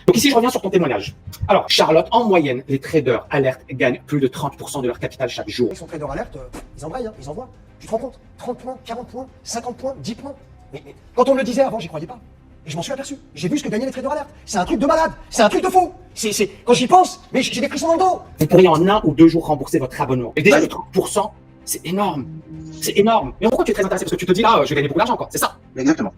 Donc ici, je reviens sur ton témoignage. Alors, Charlotte, en moyenne, les traders alertes gagnent plus de 30% de leur capital chaque jour. Ils sont traders alerte, ils embrayent, hein, ils envoient. Tu te rends compte? 30 points, 40 points, 50 points, 10 points. Mais quand on me le disait avant, j'y croyais pas. Et je m'en suis aperçu. J'ai vu ce que gagnaient les traders alerte. C'est un truc de malade. C'est un truc de fou. Quand j'y pense, mais j'ai des frissons dans le dos. Vous pourriez en 1 ou 2 jours rembourser votre abonnement. Et déjà, le 30%, c'est énorme. C'est énorme. Mais pourquoi tu es très intéressé? Parce que tu te dis là, je vais gagner beaucoup d'argent, quoi. C'est ça. Exactement.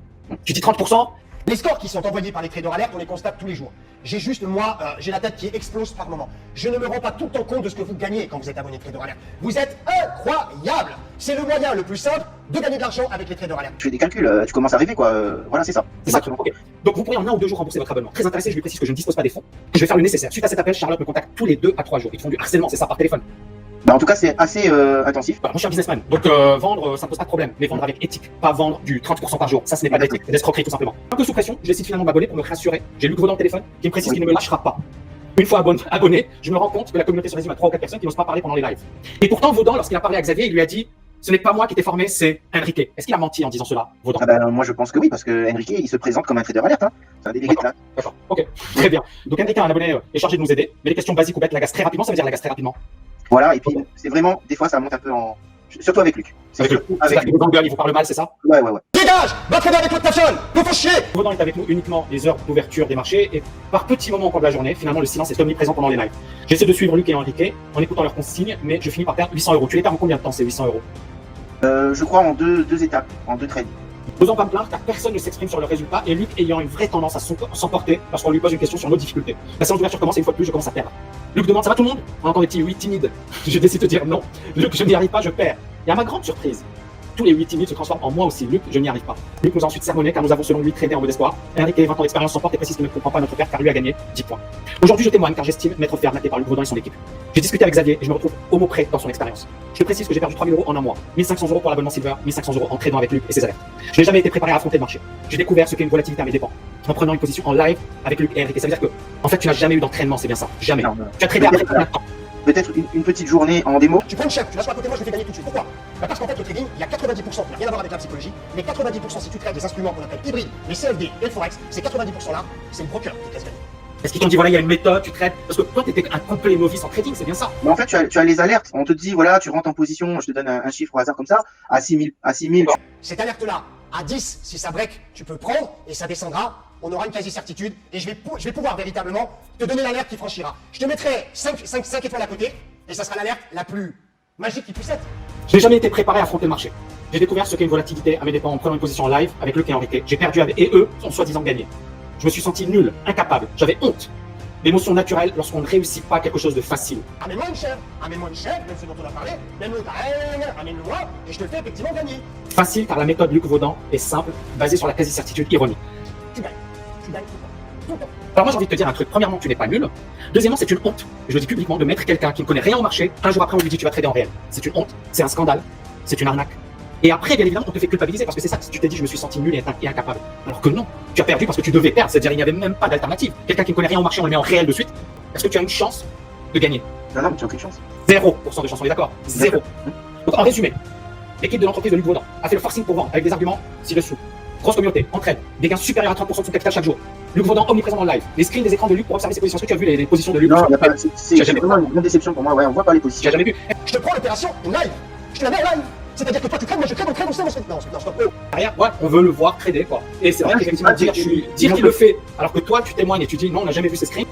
Tu dis 30%. Les scores qui sont envoyés par les traders alerte, on les constate tous les jours. J'ai juste, moi, j'ai la tête qui explose par moment. Je ne me rends pas tout le temps compte de ce que vous gagnez quand vous êtes abonné de Trader Alert. Vous êtes incroyable. C'est le moyen le plus simple de gagner de l'argent avec les traders alerte. Tu fais des calculs, tu commences à rêver, quoi. Voilà, c'est ça. C'est ça. Okay. Donc vous pourriez en 1 ou 2 jours rembourser votre abonnement. Très intéressé, je lui précise que je ne dispose pas des fonds. Je vais faire le nécessaire. Suite à cet appel, Charlotte me contacte tous les 2 à 3 jours. Ils font du harcèlement, c'est ça, par téléphone. Bah, en tout cas, c'est assez intensif. Voilà, moi, je suis un businessman. Donc, vendre, ça ne pose pas de problème. Mais vendre avec éthique. Pas vendre du 30% par jour. Ça, ce n'est pas d'éthique. C'est d'escroquerie, tout simplement. Un peu sous pression, je décide finalement de m'abonner pour me rassurer. J'ai Luc Vaudin au téléphone qui me précise qu'il ne me lâchera pas. Une fois abonné, je me rends compte que la communauté se résume à 3 ou 4 personnes qui n'osent pas parler pendant les lives. Et pourtant, Vaudin, lorsqu'il a parlé à Xavier, il lui a dit: ce n'est pas moi qui t'ai formé, c'est Enrique. Est-ce qu'il a menti en disant cela, Vaudin? Ah bah, moi, je pense que oui, parce que Enrique, il se présente comme un trader alerte. Hein. C'est un délégué de là. D'accord, ok. Très bien. Donc, Enrique, un abonné, est chargé de nous aider. Mais les questions basiques ou bêtes l'agacent très rapidement, ça veut dire l'agacent très rapidement. Voilà, et puis c'est vraiment, des fois, ça monte un peu en. Surtout avec Luc. Avec Luc. C'est-à-dire qu'il vous engueule, il vous parle mal, c'est ça? Ouais. Dégage! Va trader avec l'autre personne! Vous faut chier! Vaudin est avec nous uniquement les heures d'ouverture des marchés et par petits moments au cours de la journée, finalement, le silence est omniprésent pendant les lives. J'essaie de suivre Luc et Enrique en écoutant leurs consignes, mais je finis par perdre 800 €. Tu les perds en combien de temps, ces 800 €? Je crois en deux étapes, en 2 trades. N'osant pas me plaindre car personne ne s'exprime sur le résultat et Luc ayant une vraie tendance à s'emporter lorsqu'on lui pose une question sur nos difficultés. La séance d'ouverture commence et une fois de plus, je commence à perdre. Luc demande: ça va tout le monde? On entend des petits oui timides. Je décide de dire non. Luc, je n'y arrive pas, je perds. Et à ma grande surprise, tous les 8 timides se transforment en moi aussi. Luc, je n'y arrive pas. Luc nous a ensuite sermonné car nous avons selon lui tradé en mode espoir. Enrique, 20 ans d'expérience, s'emporte et précise qu'il ne comprend pas notre perte car lui a gagné 10 points. Aujourd'hui, je témoigne car j'estime m'être fait arnaquer par Luc Vaudin et son équipe. J'ai discuté avec Xavier et je me retrouve au mot près dans son expérience. Je te précise que j'ai perdu 3 000 € en un mois, 1 500 € pour l'abonnement Silver, 1 500 € en tradant avec Luc et ses alertes. Je n'ai jamais été préparé à affronter le marché. J'ai découvert ce qu'est une volatilité à mes dépens en prenant une position en live avec Luc et Enrique. Ça veut dire que, en fait, tu n'as jamais eu d'entraînement, c'est bien ça. Jamais. Non. Tu as tradé après combien de temps? Peut-être une petite journée en démo. Tu prends une chef, tu lâches pas à côté de moi, je te fais gagner tout de suite. Pourquoi? Parce qu'en fait, le trading, il y a 90% qui n'a rien à voir avec la psychologie, mais 90% si tu trades des instruments qu'on appelle hybrides, les CFD et le Forex, ces 90% là, c'est le broker qui te laisse gagner. Est-ce qu'ils t'ont dit voilà, il y a une méthode, tu traites? Parce que toi, tu étais un complet novice en trading, c'est bien ça. Mais en fait, tu as les alertes. On te dit, voilà, tu rentres en position, je te donne un chiffre au hasard comme ça, à 6 000. Cette alerte-là, à 10, si ça break, tu peux prendre et ça descendra. On aura une quasi-certitude et je vais pouvoir véritablement te donner l'alerte qui franchira. Je te mettrai 5 étoiles à côté et ça sera l'alerte la plus magique qui puisse être. Je n'ai jamais été préparé à affronter le marché. J'ai découvert ce qu'est une volatilité à mes dépens en prenant une position en live avec Luc et Enrique. J'ai perdu avec, et eux ont soi-disant gagné. Je me suis senti nul, incapable, j'avais honte. L'émotion naturelle lorsqu'on ne réussit pas quelque chose de facile. Amène-moi une chèvre, même ce dont on a parlé, même l'autre, amène-le-moi et je te le fais effectivement gagner. Facile car la méthode Luc Vaudin est simple, basée sur la quasi-certitude ironique. Tu gagnes tout le temps. Alors moi j'ai envie de te dire un truc. Premièrement, tu n'es pas nul. Deuxièmement, c'est une honte, je le dis publiquement, de mettre quelqu'un qui ne connaît rien au marché, un jour après on lui dit tu vas trader en réel. C'est une honte, c'est un scandale, c'est une arnaque. Et après, bien évidemment, on te fait culpabiliser parce que c'est ça, si tu t'es dit je me suis senti nul et incapable. Alors que non, tu as perdu parce que tu devais perdre, c'est-à-dire il n'y avait même pas d'alternative. Quelqu'un qui ne connaît rien au marché, on le met en réel de suite. Est-ce que tu as une chance de gagner? Non, tu n'as aucune chance. 0% de chance, on est d'accord? 0. Donc en résumé, l'équipe de l'entreprise de Luc Vaudin a fait le forcing pour vendre avec des arguments ci-dessous. Grosse communauté, entraide, des gains supérieurs à 30% de son capital chaque jour. Luc Vaudin omniprésent dans le live. Les screens des écrans de Luc pour observer ses positions. Est-ce que tu as vu les positions de Luc? Non, il n'y a pas. C'est vraiment une grande déception pour moi. Ouais, on voit pas les Tu n'as positions. jamais vu. Je te prends l'opération live. Je te la mets en live. C'est-à-dire que toi tu trades, moi je trade, on trade, on se fait. Non, stop. Derrière, ouais, on veut le voir trader, quoi. Et c'est vrai qu'effectivement, dire qu'il le fait, alors que toi, tu témoignes et tu dis non, on n'a jamais vu ces screens.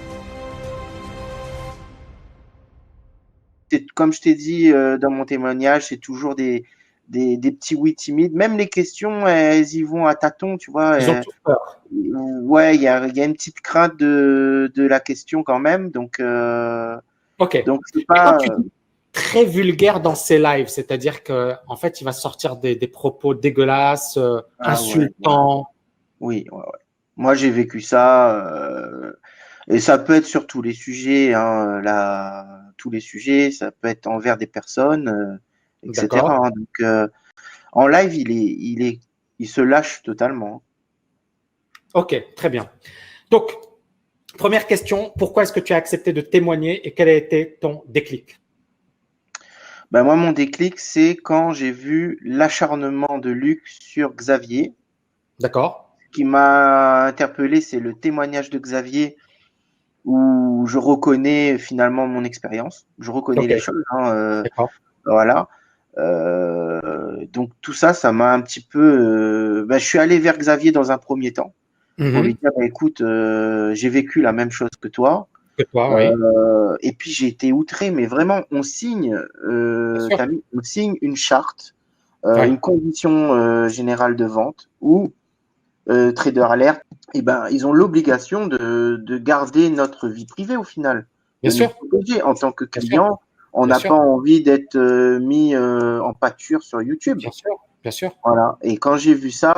Comme je t'ai dit dans mon témoignage, c'est toujours des petits oui timides. Même les questions, elles y vont à tâtons, tu vois. Ils ont tous peur. Ouais, il y a une petite crainte de la question quand même. Donc, ok. Donc c'est pas. Et quand tu dis très vulgaire dans ses lives, c'est-à-dire que en fait, il va sortir des propos dégueulasses, insultants. Ouais. Oui. Moi, j'ai vécu ça. Et ça peut être sur tous les sujets, hein, tous les sujets, ça peut être envers des personnes, etc. Hein. Donc, en live, il se lâche totalement. Ok, très bien. Donc, première question, pourquoi est-ce que tu as accepté de témoigner et quel a été ton déclic? Ben moi, mon déclic, c'est quand j'ai vu l'acharnement de Luc sur Xavier. D'accord. Ce qui m'a interpellé, c'est le témoignage de Xavier où je reconnais finalement mon expérience, je reconnais Ok, les choses, hein, d'accord. voilà. Donc tout ça, ça m'a un petit peu. Je suis allé vers Xavier dans un premier temps pour lui Mhm. dire, écoute, j'ai vécu la même chose que toi. Que toi, oui. Et puis j'ai été outré, mais vraiment, Bien sûr. on signe une charte, Ouais. une condition générale de vente où Trader Alert, eh ben, ils ont l'obligation de garder notre vie privée au final, Bien de nous sûr. protéger en tant que Bien sûr. client. On Bien n'a sûr. pas envie d'être mis en pâture sur YouTube. Bien sûr. Bien sûr. Voilà. Et quand j'ai vu ça,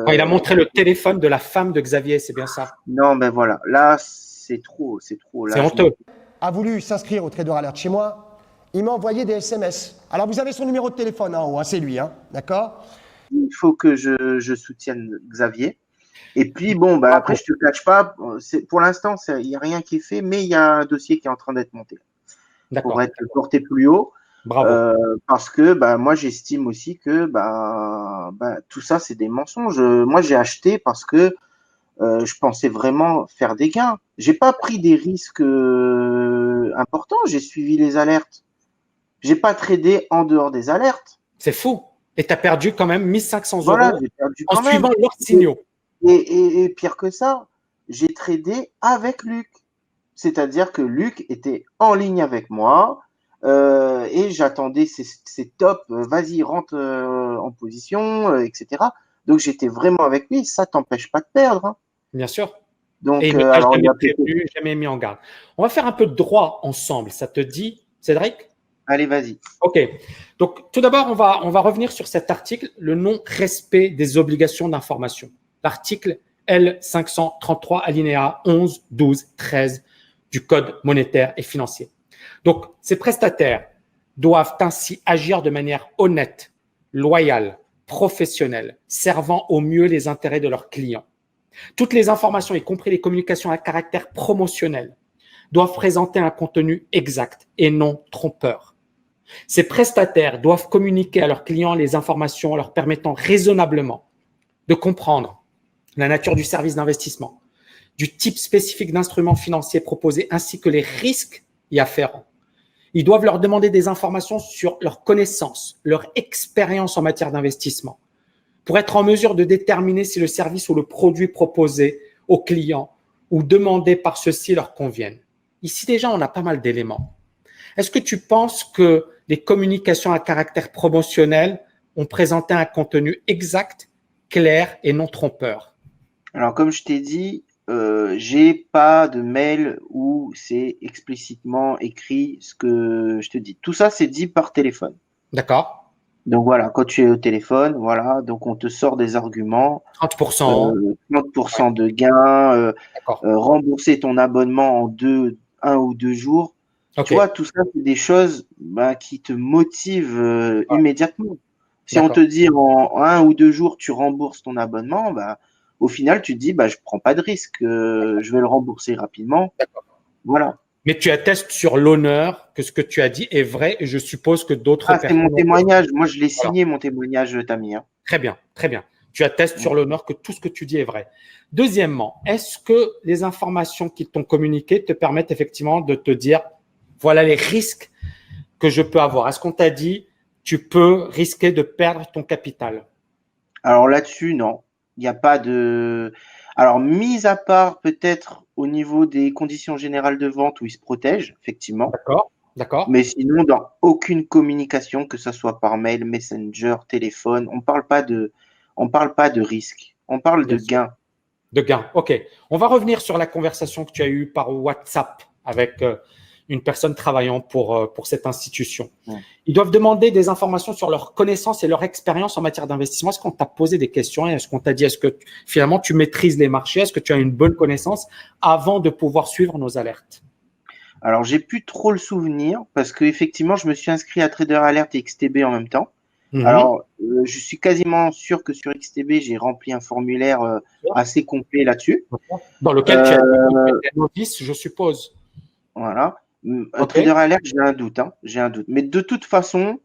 Quand il a montré le téléphone de la femme de Xavier, c'est bien ça. non, ben voilà, là, c'est trop, c'est trop. C'est Là, je m'en... honteux. A voulu s'inscrire au Trader Alert chez moi, il m'a envoyé des SMS. Alors vous avez son numéro de téléphone en haut, hein, c'est lui, hein, d'accord? Il faut que je soutienne Xavier. Et puis, bon, bah, après, Bravo. je te cache pas, pour l'instant, il n'y a rien qui est fait, mais il y a un dossier qui est en train d'être monté pour D'accord. être porté plus haut. Bravo. Parce que bah, moi, j'estime aussi que tout ça, c'est des mensonges. Moi, j'ai acheté parce que je pensais vraiment faire des gains. J'ai pas pris des risques importants. J'ai suivi les alertes. J'ai pas tradé en dehors des alertes. C'est fou. Et tu as perdu quand même 1500 Voilà, euros j'ai perdu en quand même. suivant leurs Et, signaux. et pire que ça, j'ai tradé avec Luc. C'est-à-dire que Luc était en ligne avec moi et j'attendais ses tops, vas-y, rentre en position, etc. Donc j'étais vraiment avec lui, ça t'empêche pas de perdre, hein. Bien sûr. Et Donc, il ne t'a alors il jamais a peut-être. prévenu, jamais mis en garde. On va faire un peu de droit ensemble. Ça te dit, Cédric? Allez, vas-y. OK. Donc, tout d'abord, on va revenir sur cet article, le non-respect des obligations d'information. L'article L533, alinéa 11, 12, 13 du Code monétaire et financier. Donc, ces prestataires doivent ainsi agir de manière honnête, loyale, professionnelle, servant au mieux les intérêts de leurs clients. Toutes les informations, y compris les communications à caractère promotionnel, doivent présenter un contenu exact et non trompeur. Ces prestataires doivent communiquer à leurs clients les informations leur permettant raisonnablement de comprendre la nature du service d'investissement, du type spécifique d'instruments financiers proposés ainsi que les risques y afférents. Ils doivent leur demander des informations sur leurs connaissances, leur expérience en matière d'investissement, pour être en mesure de déterminer si le service ou le produit proposé aux clients ou demandé par ceux-ci leur conviennent. Ici déjà, on a pas mal d'éléments. Est-ce que tu penses que les communications à caractère promotionnel ont présenté un contenu exact, clair et non trompeur? Alors, comme je t'ai dit, j'ai pas de mail où c'est explicitement écrit ce que je te dis. Tout ça, c'est dit par téléphone. D'accord. Donc voilà, quand tu es au téléphone, voilà, donc on te sort des arguments, 30%. Ouais, 30% de gain, d'accord. rembourser ton abonnement en 1 ou 2 jours. Tu OK. vois, tout ça, c'est des choses qui te motivent Ouais, immédiatement. Si on te d'accord. dit en 1 ou 2 jours, tu rembourses ton abonnement, au final, tu te dis, je prends pas de risque, je vais le rembourser rapidement. D'accord. Voilà. Mais tu attestes sur l'honneur que ce que tu as dit est vrai et je suppose que d'autres Ah, c'est mon personnes ont... témoignage. Moi, je l'ai Voilà. signé, mon témoignage, Tammy, hein. Très bien, très bien. Tu attestes Mm. sur l'honneur que tout ce que tu dis est vrai. Deuxièmement, est-ce que les informations qui t'ont communiquées te permettent effectivement de te dire, voilà les risques que je peux avoir? Est-ce qu'on t'a dit, tu peux risquer de perdre ton capital? Alors là-dessus, non. Il n'y a pas de. Alors, mis à part peut-être au niveau des conditions générales de vente où ils se protègent, effectivement. D'accord, d'accord. Mais sinon, dans aucune communication, que ce soit par mail, Messenger, téléphone, on parle pas de risque. On parle de Bien sûr. gain. De gain. OK. On va revenir sur la conversation que tu as eue par WhatsApp avec une personne travaillant pour cette institution. Mm. Ils doivent demander des informations sur leurs connaissances et leur expérience en matière d'investissement. Est-ce qu'on t'a posé des questions? Est-ce qu'on t'a dit, est-ce que finalement tu maîtrises les marchés? Est-ce que tu as une bonne connaissance avant de pouvoir suivre nos alertes? Alors, j'ai plus trop le souvenir parce que effectivement, je me suis inscrit à Trader Alert et XTB en même temps. Mhm. Alors, je suis quasiment sûr que sur XTB, j'ai rempli un formulaire assez complet là-dessus. Dans lequel tu as dit que tu Euh, étais novice, je suppose. voilà. OK. Trader Alert, j'ai un doute, hein, j'ai un doute. Mais de toute façon,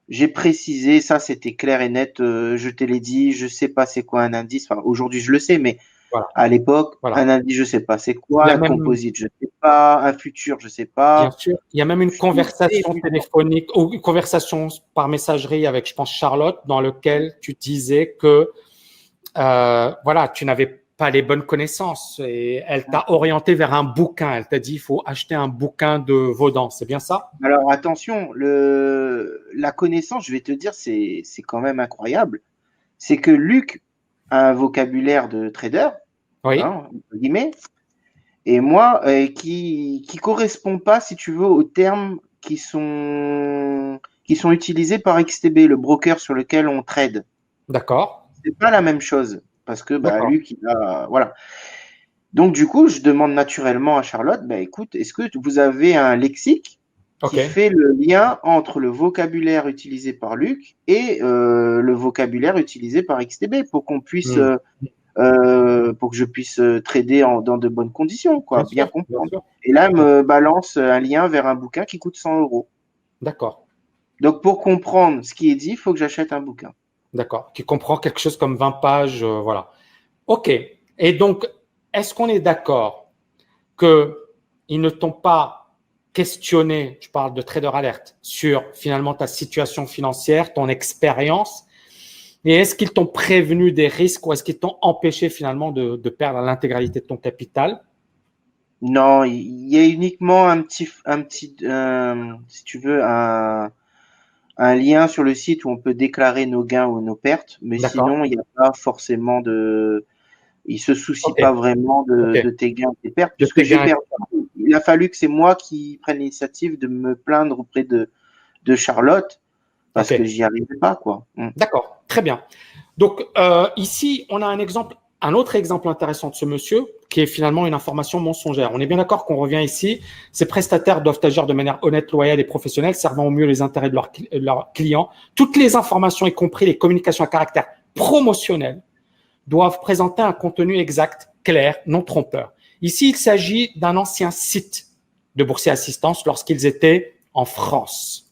j'ai précisé, ça c'était clair et net, je te l'ai dit, je sais pas c'est quoi un indice. Enfin, aujourd'hui je le sais, mais Voilà. à l'époque. Voilà. Un indice, je sais pas c'est Il y quoi. a Un même, composite, je sais pas. Un futur, je sais bien pas. sûr, il y a même une conversation téléphonique ou une conversation par messagerie avec, je pense, Charlotte, dans lequel tu disais que voilà, tu n'avais pas les bonnes connaissances et elle t'a orienté vers un bouquin. Elle t'a dit, il faut acheter un bouquin de Vaudan. C'est bien ça? Alors attention, la connaissance, je vais te dire, c'est quand même incroyable. C'est que Luc a un vocabulaire de trader, Oui, hein, entre guillemets, et moi, qui correspond pas, si tu veux, aux termes qui sont utilisés par XTB, le broker sur lequel on trade. d'accord, C'est pas la même chose parce que bah, d'accord. Luc, il a, voilà. Donc du coup, je demande naturellement à Charlotte, bah écoute, est-ce que vous avez un lexique Ok. qui fait le lien entre le vocabulaire utilisé par Luc et le vocabulaire utilisé par XTB pour qu'on puisse Hmm. pour que je puisse trader dans de bonnes conditions, quoi, Bien bien sûr, bien comprendre. sûr. Et là, elle me balance un lien vers un bouquin qui coûte 100 euros. D'accord, Donc, pour comprendre ce qui est dit, il faut que j'achète un bouquin. d'accord. Qui comprend quelque chose comme 20 pages, voilà. Ok. Et donc, est-ce qu'on est d'accord qu'ils ne t'ont pas questionné, je parle de Trader Alert, sur finalement ta situation financière, ton expérience, et est-ce qu'ils t'ont prévenu des risques ou est-ce qu'ils t'ont empêché finalement de perdre l'intégralité de ton capital? Non, il y a uniquement si tu veux, un lien sur le site où on peut déclarer nos gains ou nos pertes, mais D'accord. sinon, il n'y a pas forcément il se soucie Ok. pas vraiment Ok. de tes gains, tes pertes, De puisque tes j'ai gains. perdu. Il a fallu que c'est moi qui prenne l'initiative de me plaindre auprès de Charlotte parce Ok. que j'y arrivais pas, quoi. D'accord. Très bien. Donc ici, on a un autre exemple intéressant de ce monsieur qui est finalement une information mensongère. On est bien d'accord qu'on revient ici. Ces prestataires doivent agir de manière honnête, loyale et professionnelle, servant au mieux les intérêts de leurs clients. Toutes les informations, y compris les communications à caractère promotionnel, doivent présenter un contenu exact, clair, non trompeur. Ici, il s'agit d'un ancien site de Boursier Assistance lorsqu'ils étaient en France.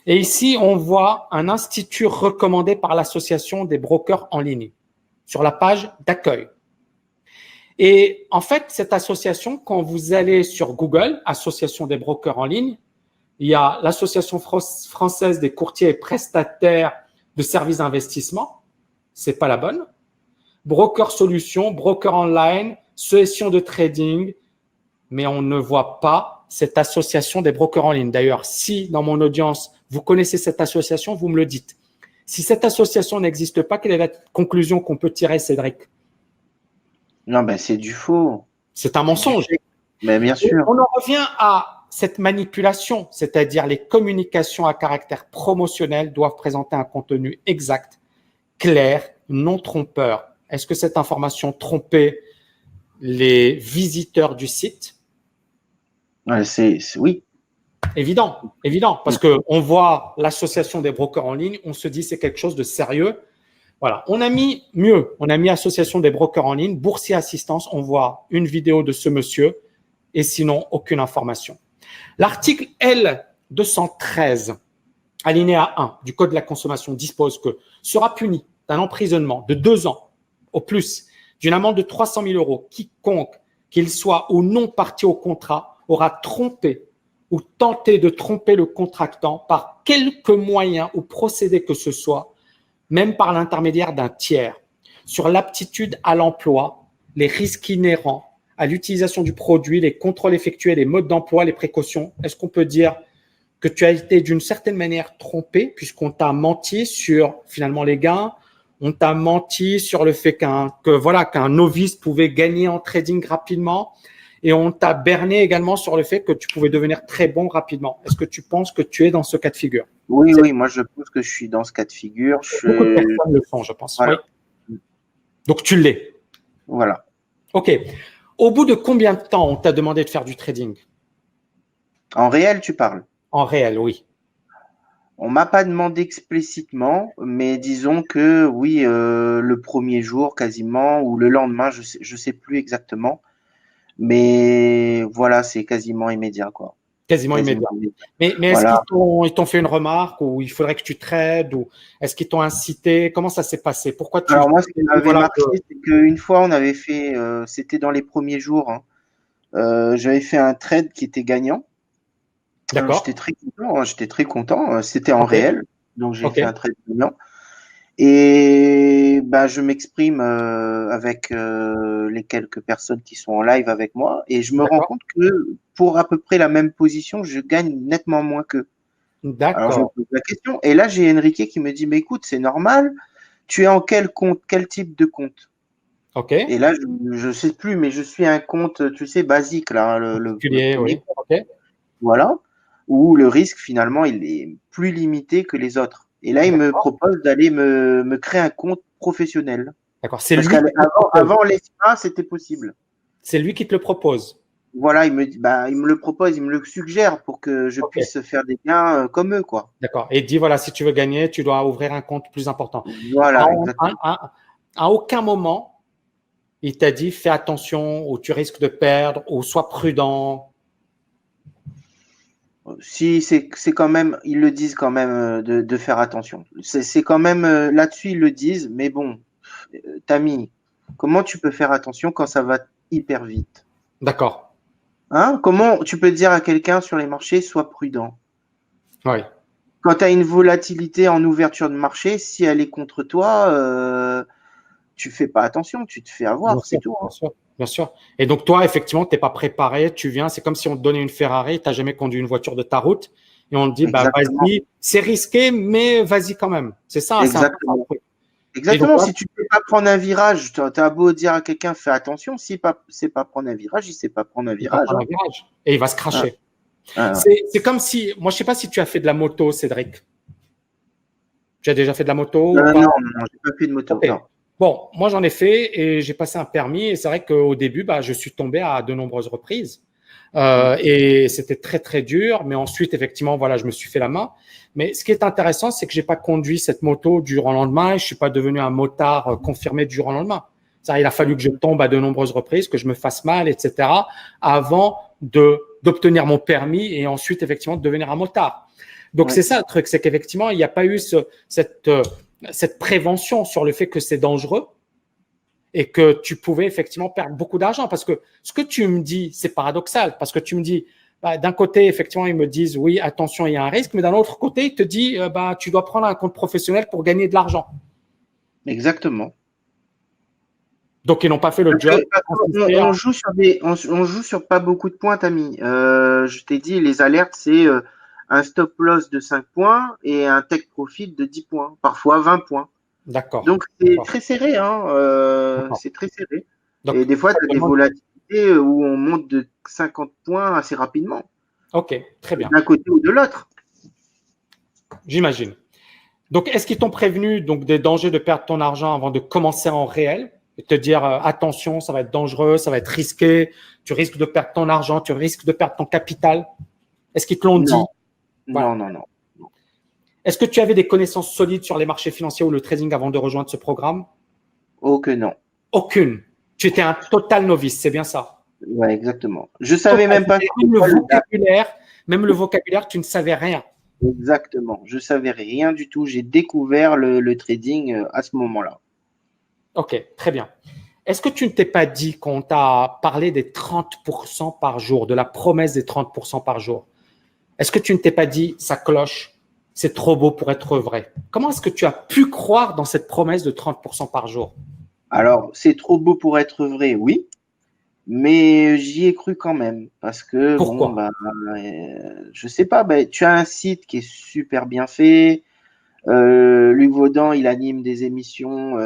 Et ici, on voit un institut recommandé par l'Association des brokers en ligne sur la page d'accueil. Et en fait, cette association, quand vous allez sur Google, Association des brokers en ligne, il y a l'Association française des courtiers et prestataires de services d'investissement. C'est pas la bonne. Broker solutions, broker online, session de trading, mais on ne voit pas cette association des brokers en ligne. D'ailleurs, si dans mon audience, vous connaissez cette association, vous me le dites. Si cette association n'existe pas, quelle est la conclusion qu'on peut tirer, Cédric? Non, ben c'est du faux. C'est un C'est du mensonge. fake. Mais bien Et sûr. on en revient à cette manipulation, c'est-à-dire les communications à caractère promotionnel doivent présenter un contenu exact, clair, non trompeur. Est-ce que cette information trompait les visiteurs du site? Ouais, oui. Évident, évident, parce qu'on voit l'association des brokers en ligne, on se dit c'est quelque chose de sérieux. Voilà, on a mis mieux, on a mis association des brokers en ligne, Boursier Assistance, on voit une vidéo de ce monsieur et sinon aucune information. L'article L213, alinéa 1 du Code de la consommation dispose que sera puni d'un emprisonnement de 2 ans au plus, d'une amende de 300 000 euros, quiconque, qu'il soit ou non partie au contrat, aura trompé ou tenté de tromper le contractant par quelque moyen ou procédé que ce soit, même par l'intermédiaire d'un tiers, sur l'aptitude à l'emploi, les risques inhérents à l'utilisation du produit, les contrôles effectués, les modes d'emploi, les précautions. Est-ce qu'on peut dire que tu as été d'une certaine manière trompé puisqu'on t'a menti sur finalement les gains, on t'a menti sur le fait qu'un novice pouvait gagner en trading rapidement et on t'a berné également sur le fait que tu pouvais devenir très bon rapidement. Est-ce que tu penses que tu es dans ce cas de figure? Oui, oui, moi je pense que je suis dans ce cas de figure. Beaucoup de personnes le font, je pense. Voilà. Oui. Donc tu l'es. Voilà. OK. Au bout de combien de temps on t'a demandé de faire du trading? En réel, tu parles. En réel, oui. On m'a pas demandé explicitement, mais disons que oui, le premier jour quasiment ou le lendemain, je sais plus exactement, mais voilà, c'est quasiment immédiat, quoi. Quasiment immédiat. Mais est-ce Voilà. ils t'ont fait une remarque ou il faudrait que tu trades ou est-ce qu'ils t'ont incité? Comment ça s'est passé? Pourquoi tu… Alors moi, ce qui m'avait voilà, marqué, c'est qu'une fois, on avait fait, c'était dans les premiers jours, hein, j'avais fait un trade qui était gagnant. D'accord. J'étais très content, hein, j'étais très content. C'était en Ok. réel, donc j'ai Ok. fait un trade gagnant. Et bah, je m'exprime avec les quelques personnes qui sont en live avec moi, et je me rends D'accord. compte que pour à peu près la même position, je gagne nettement moins qu'eux. Alors je me D'accord. pose la question, et là j'ai Enrique qui me dit, mais écoute, c'est normal. Tu es en quel compte, quel type de compte? Ok. Et là, je sais plus, mais je suis un compte, tu sais, basique, là, le Particulier, premier oui. compte, Ok. voilà, où le risque, finalement, il est plus limité que les autres. Et là, il me D'accord. propose d'aller me créer un compte professionnel. D'accord. C'est Parce lui qui te le propose. qu'avant l'ESPA, c'était possible. C'est lui qui te le propose. Voilà, il me dit, bah, il me le propose, il me le suggère pour que je Ok. puisse faire des gains comme eux, quoi. D'accord. Et il dit, voilà, si tu veux gagner, tu dois ouvrir un compte plus important. À, Voilà, exactement. à aucun moment, il t'a dit, fais attention ou tu risques de perdre ou sois prudent. Si c'est quand même, ils le disent quand même de faire attention. C'est quand même là-dessus ils le disent, mais bon, Tammy, comment tu peux faire attention quand ça va hyper vite? D'accord. Hein? Comment tu peux dire à quelqu'un sur les marchés, sois prudent? Oui. Quand tu as une volatilité en ouverture de marché, si elle est contre toi, tu fais pas attention, tu te fais Bien avoir, c'est sûr, tout. bien Hein. sûr, bien sûr. Et donc, toi, effectivement, tu n'es pas préparé, tu viens, c'est comme si on te donnait une Ferrari, tu n'as jamais conduit une voiture de ta route, et on te dit, bah, Exactement, vas-y, c'est risqué, mais vas-y quand même. C'est ça, c'est un peu ça le exactement. truc. Et donc, Exactement, là, si tu ne peux pas prendre un virage, tu as beau dire à quelqu'un, fais attention, si pas, c'est pas prendre un virage, il sait pas prendre un il va virage. prendre Hein. un virage, et il va se Ah, cracher. ah. C'est comme si, moi, je sais pas si tu as fait de la moto, Cédric. Tu as déjà fait de la moto ou pas? Non, j'ai pas fait de moto, Ok. non. Bon, moi, j'en ai fait et j'ai passé un permis, et c'est vrai qu'au début, bah, je suis tombé à de nombreuses reprises. Et c'était très très dur, mais ensuite effectivement voilà, je me suis fait la main. Mais ce qui est intéressant, c'est que j'ai pas conduit cette moto du jour au lendemain et je suis pas devenu un motard confirmé du jour au lendemain. Ça, il a fallu que je tombe à de nombreuses reprises, que je me fasse mal, etc., avant d'obtenir mon permis et ensuite effectivement de devenir un motard. Donc Ouais. c'est ça le truc, c'est qu'effectivement il n'y a pas eu cette prévention sur le fait que c'est dangereux et que tu pouvais effectivement perdre beaucoup d'argent. Parce que ce que tu me dis, c'est paradoxal, parce que tu me dis, bah, d'un côté, effectivement, ils me disent, oui, attention, il y a un risque, mais d'un autre côté, ils te disent, bah, tu dois prendre un compte professionnel pour gagner de l'argent. Exactement. Donc, ils n'ont pas fait le Parce job. que on joue sur on joue sur pas beaucoup de points, Tammy. Je t'ai dit, les alertes, c'est un stop loss de 5 points et un take profit de 10 points, parfois 20 points. D'accord. Donc, c'est très serré, hein, c'est très serré. Donc, Et des fois, tu as des volatilités où on monte de 50 points assez rapidement, ok, très bien. d'un côté ou de l'autre. J'imagine. Donc, est-ce qu'ils t'ont prévenu donc, des dangers de perdre ton argent avant de commencer en réel et te dire attention, ça va être dangereux, ça va être risqué, tu risques de perdre ton argent, tu risques de perdre ton capital? Est-ce qu'ils te l'ont dit? Non, Voilà. non. Est-ce que tu avais des connaissances solides sur les marchés financiers ou le trading avant de rejoindre ce programme? Oh que non. Aucune. Tu étais un total novice, c'est bien ça? Ouais, exactement. Je savais même pas. Même le vocabulaire, tu ne savais rien. Exactement. Je savais rien du tout. J'ai découvert le trading à ce moment-là. Ok, très bien. Est-ce que tu ne t'es pas dit qu'on t'a parlé des 30% par jour, de la promesse des 30% par jour? Est-ce que tu ne t'es pas dit, ça cloche, c'est trop beau pour être vrai? Comment est-ce que tu as pu croire dans cette promesse de 30% par jour? Alors, c'est trop beau pour être vrai, oui, mais j'y ai cru quand même parce que bon, Pourquoi? bah, je sais pas. Bah, tu as un site qui est super bien fait. Luc Vaudan, il anime des émissions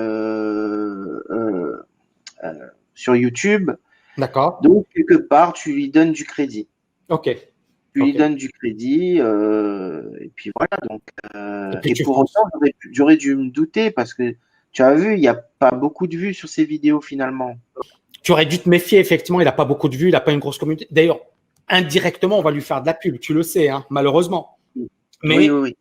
sur YouTube. D'accord. Donc, quelque part, tu lui donnes du crédit. Ok. Tu lui Ok. donnes du crédit, et puis voilà. Donc, Et puis et tu pour fonces. autant, j'aurais dû me douter parce que tu as vu, il n'y a pas beaucoup de vues sur ces vidéos finalement. Tu aurais dû te méfier, effectivement, il n'a pas beaucoup de vues, il n'a pas une grosse communauté. D'ailleurs, indirectement, on va lui faire de la pub, tu le sais, hein, malheureusement. Mais Oui.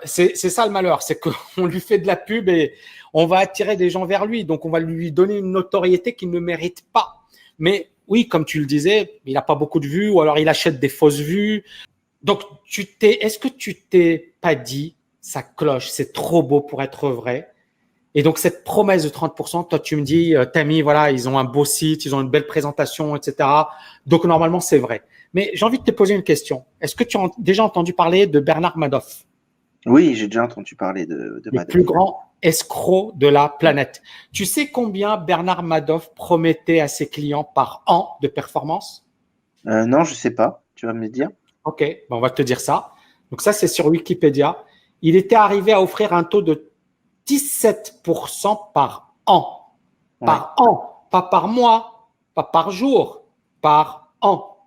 c'est ça le malheur, c'est qu'on lui fait de la pub et on va attirer des gens vers lui, donc on va lui donner une notoriété qu'il ne mérite pas. Mais oui, comme tu le disais, il n'a pas beaucoup de vues ou alors il achète des fausses vues. Donc, est-ce que tu t'es pas dit, ça cloche, c'est trop beau pour être vrai? Et donc, cette promesse de 30%, toi, tu me dis, Tammy, voilà, ils ont un beau site, ils ont une belle présentation, etc. Donc, normalement, c'est vrai. Mais j'ai envie de te poser une question. Est-ce que tu as déjà entendu parler de Bernard Madoff? Oui, j'ai déjà entendu parler de Le Madoff. plus grand escroc de la planète. Tu sais combien Bernard Madoff promettait à ses clients par an de performance? Non, je sais pas. Tu vas me le dire? Ok, ben on va te dire ça. Donc ça, c'est sur Wikipédia. Il était arrivé à offrir un taux de 17% par an. Par an, pas par mois, pas par jour, par an.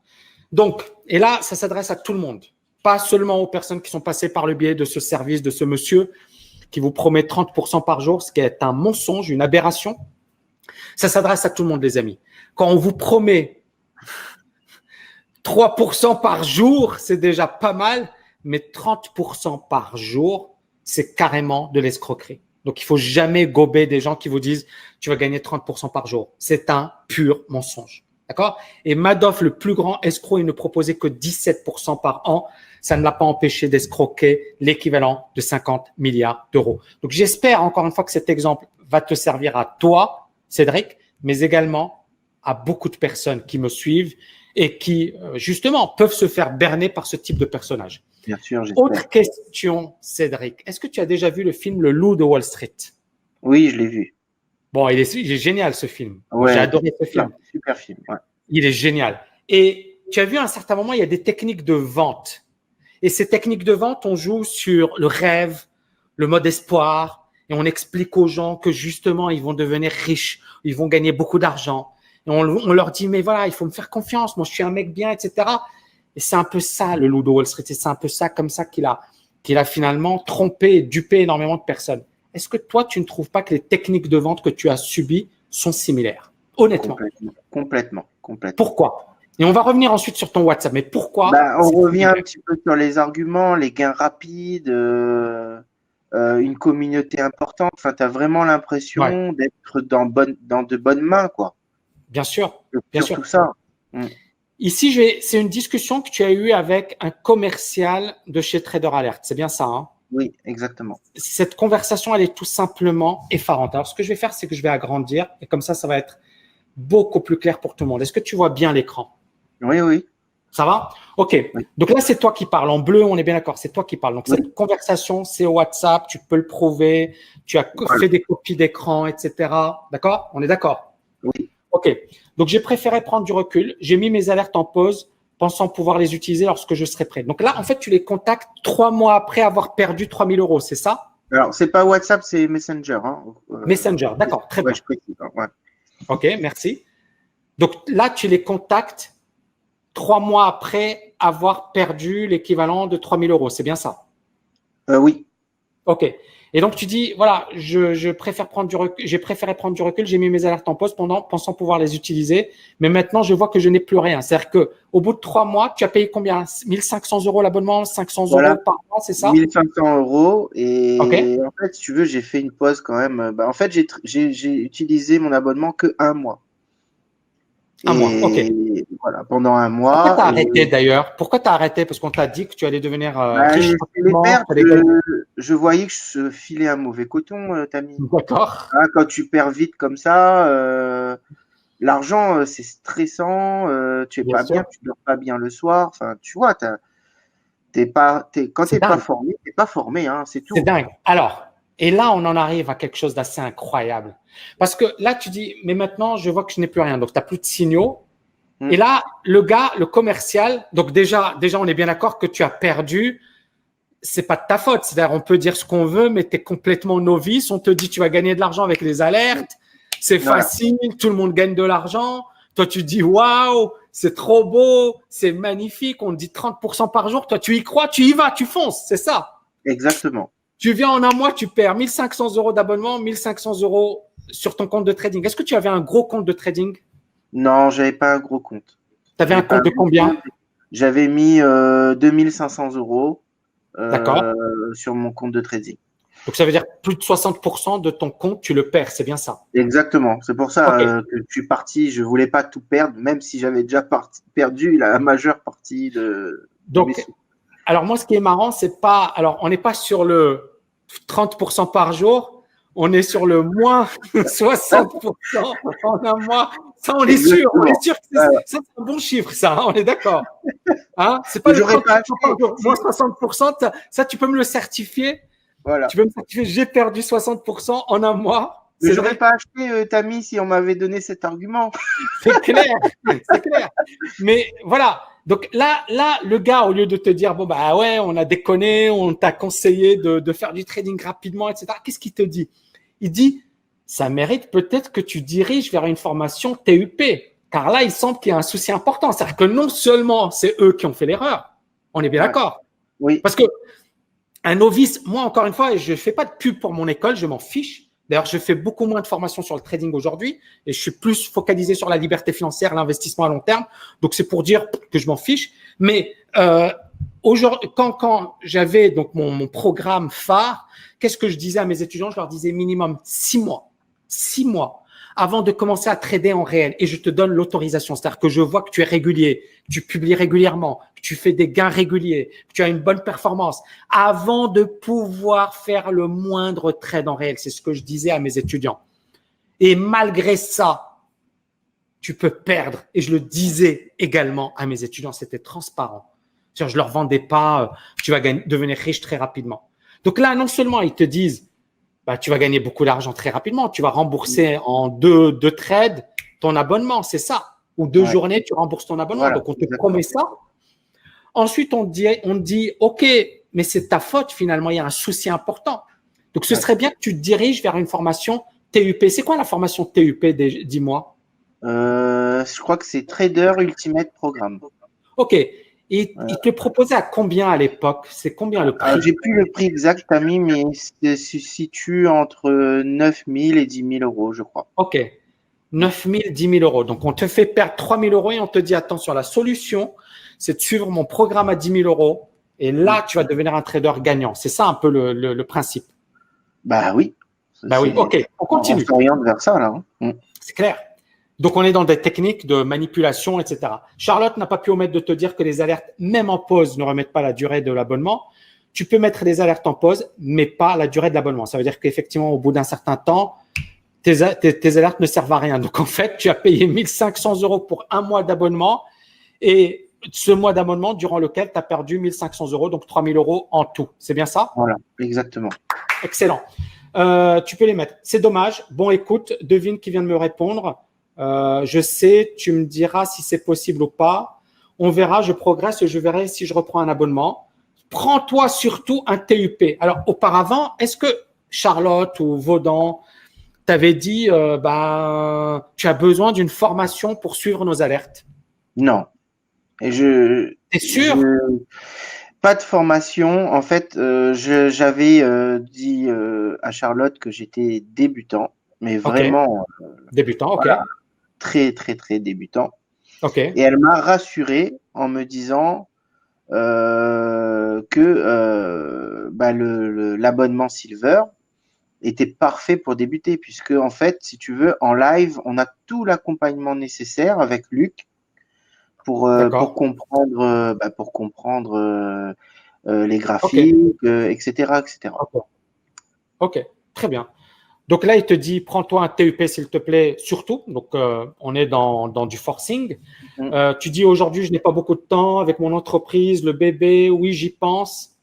Donc, et là, ça s'adresse à tout le monde, pas seulement aux personnes qui sont passées par le biais de ce service, de ce monsieur qui vous promet 30% par jour, ce qui est un mensonge, une aberration. Ça s'adresse à tout le monde, les amis. Quand on vous promet 3% par jour, c'est déjà pas mal, mais 30% par jour, c'est carrément de l'escroquerie. Donc, il faut jamais gober des gens qui vous disent tu vas gagner 30% par jour. C'est un pur mensonge. D'accord? Et Madoff, le plus grand escroc, il ne proposait que 17% par an. Ça ne l'a pas empêché d'escroquer l'équivalent de 50 milliards d'euros. Donc, j'espère encore une fois que cet exemple va te servir à toi, Cédric, mais également à beaucoup de personnes qui me suivent et qui, justement, peuvent se faire berner par ce type de personnage. Bien sûr, j'espère. Autre question, Cédric. Est-ce que tu as déjà vu le film Le Loup de Wall Street? Oui, je l'ai vu. Bon, il est génial ce film. Ouais, j'ai adoré ce film. Super film. Ouais. Il est génial. Et tu as vu à un certain moment, il y a des techniques de vente. Et ces techniques de vente, on joue sur le rêve, le mode espoir, et on explique aux gens que justement, ils vont devenir riches, ils vont gagner beaucoup d'argent. Et on leur dit, mais voilà, il faut me faire confiance, moi je suis un mec bien, etc. Et c'est un peu ça, le loup de Wall Street. Et c'est un peu ça, comme ça qu'il a finalement trompé et dupé énormément de personnes. Est-ce que toi, tu ne trouves pas que les techniques de vente que tu as subies sont similaires? Honnêtement. Complètement. Pourquoi? Et on va revenir ensuite sur ton WhatsApp. Mais pourquoi? On revient un petit peu sur les arguments, les gains rapides, une communauté importante. Enfin, tu as vraiment l'impression d'être dans de bonnes mains, quoi. Bien sûr. Surtout ça. Ici, c'est une discussion que tu as eue avec un commercial de chez Trader Alert. C'est bien ça, hein? Oui, exactement. Cette conversation, elle est tout simplement effarante. Alors, ce que je vais faire, c'est que je vais agrandir et comme ça va être beaucoup plus clair pour tout le monde. Est-ce que tu vois bien l'écran? Oui. Ça va? OK. Oui. Donc là, c'est toi qui parles. En bleu, on est bien d'accord. C'est toi qui parles. Donc, cette conversation, c'est au WhatsApp. Tu peux le prouver. Tu as fait des copies d'écran, etc. D'accord? On est d'accord? Oui. OK. Donc, j'ai préféré prendre du recul. J'ai mis mes alertes en pause, pensant pouvoir les utiliser lorsque je serai prêt. Donc là, en fait, tu les contactes 3 mois après avoir perdu 3 000 euros. C'est ça? Alors, c'est pas WhatsApp, c'est Messenger. Hein. Messenger. D'accord. Très bien. Je précise. Ouais. OK. Merci. Donc là, tu les contactes 3 mois après avoir perdu l'équivalent de 3 000 euros. C'est bien ça? Oui. OK. Et donc, tu dis, voilà, je préfère prendre du recul, j'ai préféré prendre du recul, j'ai mis mes alertes en pause pensant pouvoir les utiliser. Mais maintenant, je vois que je n'ai plus rien. C'est-à-dire qu'au bout de 3 mois, tu as payé combien? 1 500 euros l'abonnement, 500 euros par mois, c'est ça? 1 500 euros. Et en fait, si tu veux, j'ai fait une pause quand même. En fait, j'ai utilisé mon abonnement que 1 mois. Un mois, OK. Voilà, pendant 1 mois. Pourquoi tu as arrêté d'ailleurs? Pourquoi tu as arrêté? Parce qu'on t'a dit que tu allais devenir riche. Je voyais que je filais un mauvais coton, Tammy. D'accord. Quand tu perds vite comme ça, l'argent, c'est stressant. Tu es pas bien, tu dors pas bien le soir. Enfin, tu vois, quand tu n'es pas formé, tu n'es pas formé, hein, c'est tout. C'est dingue. Alors, et là, on en arrive à quelque chose d'assez incroyable. Parce que là, tu dis, mais maintenant, je vois que je n'ai plus rien. Donc, tu n'as plus de signaux. Et là, le gars, le commercial, donc déjà, on est bien d'accord que tu as perdu. C'est pas de ta faute. C'est-à-dire, on peut dire ce qu'on veut, mais tu es complètement novice. On te dit, tu vas gagner de l'argent avec les alertes. C'est facile. Tout le monde gagne de l'argent. Toi, tu dis, waouh, c'est trop beau. C'est magnifique. On te dit 30% par jour. Toi, tu y crois, tu y vas, tu fonces. C'est ça. Exactement. Tu viens en 1 mois, tu perds 1 500 euros d'abonnement, 1 500 euros sur ton compte de trading. Est-ce que tu avais un gros compte de trading? Non, j'avais pas un gros compte. Tu avais un compte de combien? J'avais mis 2 500 euros D'accord. sur mon compte de trading. Donc, ça veut dire plus de 60% de ton compte, tu le perds, c'est bien ça? Exactement. C'est pour ça que je suis parti. Je voulais pas tout perdre, même si j'avais déjà perdu la majeure partie de mes sous. Alors moi, ce qui est marrant, c'est pas… Alors, on n'est pas sur le 30% par jour, on est sur le moins 60% en un mois. Ça, on est sûr. On est sûr que ça, c'est un bon chiffre, ça. Hein, on est d'accord. Hein, c'est pas le 30% par jour. Moins 60%, ça, tu peux me le certifier. Voilà. Tu peux me certifier, j'ai perdu 60% en un mois. Mais j'aurais pas acheté Tammy si on m'avait donné cet argument. C'est clair, c'est clair. Mais voilà. Donc là, le gars, au lieu de te dire, bon, bah ouais, on a déconné, on t'a conseillé de faire du trading rapidement, etc. Qu'est-ce qu'il te dit? Il dit, ça mérite peut-être que tu diriges vers une formation TUP. Car là, il semble qu'il y a un souci important. C'est-à-dire que non seulement c'est eux qui ont fait l'erreur, on est bien d'accord. Oui. Parce que un novice, moi, encore une fois, je ne fais pas de pub pour mon école, je m'en fiche. D'ailleurs, je fais beaucoup moins de formations sur le trading aujourd'hui et je suis plus focalisé sur la liberté financière, l'investissement à long terme. Donc, c'est pour dire que je m'en fiche. Mais aujourd'hui, quand j'avais donc mon programme phare, qu'est-ce que je disais à mes étudiants? Je leur disais minimum 6 mois. 6 mois avant de commencer à trader en réel et je te donne l'autorisation. C'est-à-dire que je vois que tu es régulier, que tu publies régulièrement, que tu fais des gains réguliers, que tu as une bonne performance avant de pouvoir faire le moindre trade en réel. C'est ce que je disais à mes étudiants. Et malgré ça, tu peux perdre. Et je le disais également à mes étudiants. C'était transparent. Je leur vendais pas, tu vas devenir riche très rapidement. Donc là, non seulement ils te disent, bah, tu vas gagner beaucoup d'argent très rapidement. Tu vas rembourser en deux trades ton abonnement, c'est ça. Ou 2 journées, tu rembourses ton abonnement. Voilà, donc, on te promet ça. Ensuite, on te dit, OK, mais c'est ta faute finalement. Il y a un souci important. Donc, ce serait bien que tu te diriges vers une formation TUP. C'est quoi la formation TUP, dis-moi? Je crois que c'est Trader Ultimate Programme. OK. Et il te proposait à combien à l'époque? C'est combien le prix? J'ai plus le prix exact, Tammy, mais se situe entre 9 000 et 10 000 euros, je crois. OK. 9 000, 10 000 euros. Donc, on te fait perdre 3 000 euros et on te dit, attention, la solution, c'est de suivre mon programme à 10 000 euros. Et là, tu vas devenir un trader gagnant. C'est ça un peu le principe. Bah oui. Bah oui, OK. On continue. On s'oriente vers ça, là. C'est clair. Donc, on est dans des techniques de manipulation, etc. Charlotte n'a pas pu omettre de te dire que les alertes, même en pause, ne remettent pas la durée de l'abonnement. Tu peux mettre des alertes en pause, mais pas la durée de l'abonnement. Ça veut dire qu'effectivement, au bout d'un certain temps, tes alertes ne servent à rien. Donc, en fait, tu as payé 1 500 euros pour un mois d'abonnement et ce mois d'abonnement durant lequel tu as perdu 1 500 euros, donc 3 000 euros en tout. C'est bien ça? Voilà, exactement. Excellent. Tu peux les mettre. C'est dommage. Bon, écoute, devine qui vient de me répondre. Je sais, tu me diras si c'est possible ou pas. On verra, je progresse et je verrai si je reprends un abonnement. Prends-toi surtout un TUP. Alors, auparavant, est-ce que Charlotte ou Vaudan t'avait dit tu as besoin d'une formation pour suivre nos alertes? Non. Et T'es sûr? Pas de formation. En fait, j'avais dit à Charlotte que j'étais débutant, mais vraiment débutant, ok. Voilà, très très très débutant. Ok. Et elle m'a rassuré en me disant que l'abonnement Silver était parfait pour débuter, puisque en fait, si tu veux, en live, on a tout l'accompagnement nécessaire avec Luc pour comprendre, les graphiques, etc., etc. Ok, très bien. Donc là, il te dit, prends-toi un TUP s'il te plaît, surtout. Donc, on est dans du forcing. Tu dis, aujourd'hui, je n'ai pas beaucoup de temps avec mon entreprise, le bébé, oui, j'y pense.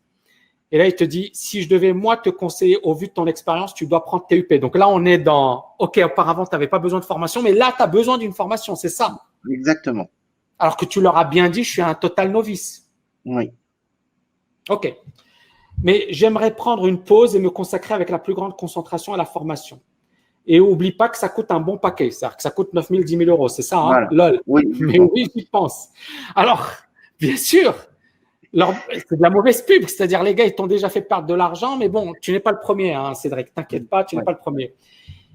Et là, il te dit, si je devais, moi, te conseiller au vu de ton expérience, tu dois prendre TUP. Donc là, on est dans, OK, auparavant, tu n'avais pas besoin de formation, mais là, tu as besoin d'une formation, c'est ça? Exactement. Alors que tu leur as bien dit, je suis un total novice. Oui. OK. Mais j'aimerais prendre une pause et me consacrer avec la plus grande concentration à la formation. Et n'oublie pas que ça coûte un bon paquet. C'est-à-dire que ça coûte 9 000, 10 000 euros. C'est ça, hein? Voilà. Lol. Oui. Mais oui, j'y pense. Alors, bien sûr, c'est de la mauvaise pub. C'est-à-dire, les gars, ils t'ont déjà fait perdre de l'argent. Mais bon, tu n'es pas le premier, hein, Cédric. T'inquiète pas, tu n'es pas le premier.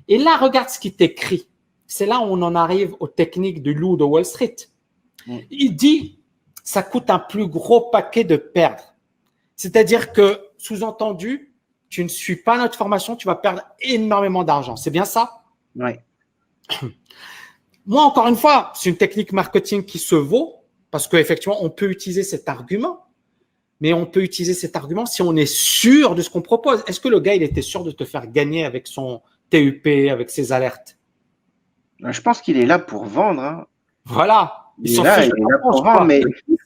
Et là, regarde ce qu'il t'écrit. C'est là où on en arrive aux techniques du loup de Wall Street. Il dit, ça coûte un plus gros paquet de perdre. C'est-à-dire que, sous-entendu, tu ne suis pas notre formation, tu vas perdre énormément d'argent. C'est bien ça? Oui. Moi, encore une fois, c'est une technique marketing qui se vaut parce qu'effectivement, on peut utiliser cet argument, mais on peut utiliser cet argument si on est sûr de ce qu'on propose. Est-ce que le gars, il était sûr de te faire gagner avec son TUP, avec ses alertes? Je pense qu'il est là pour vendre. Hein. Voilà. Il est là pour vendre, mais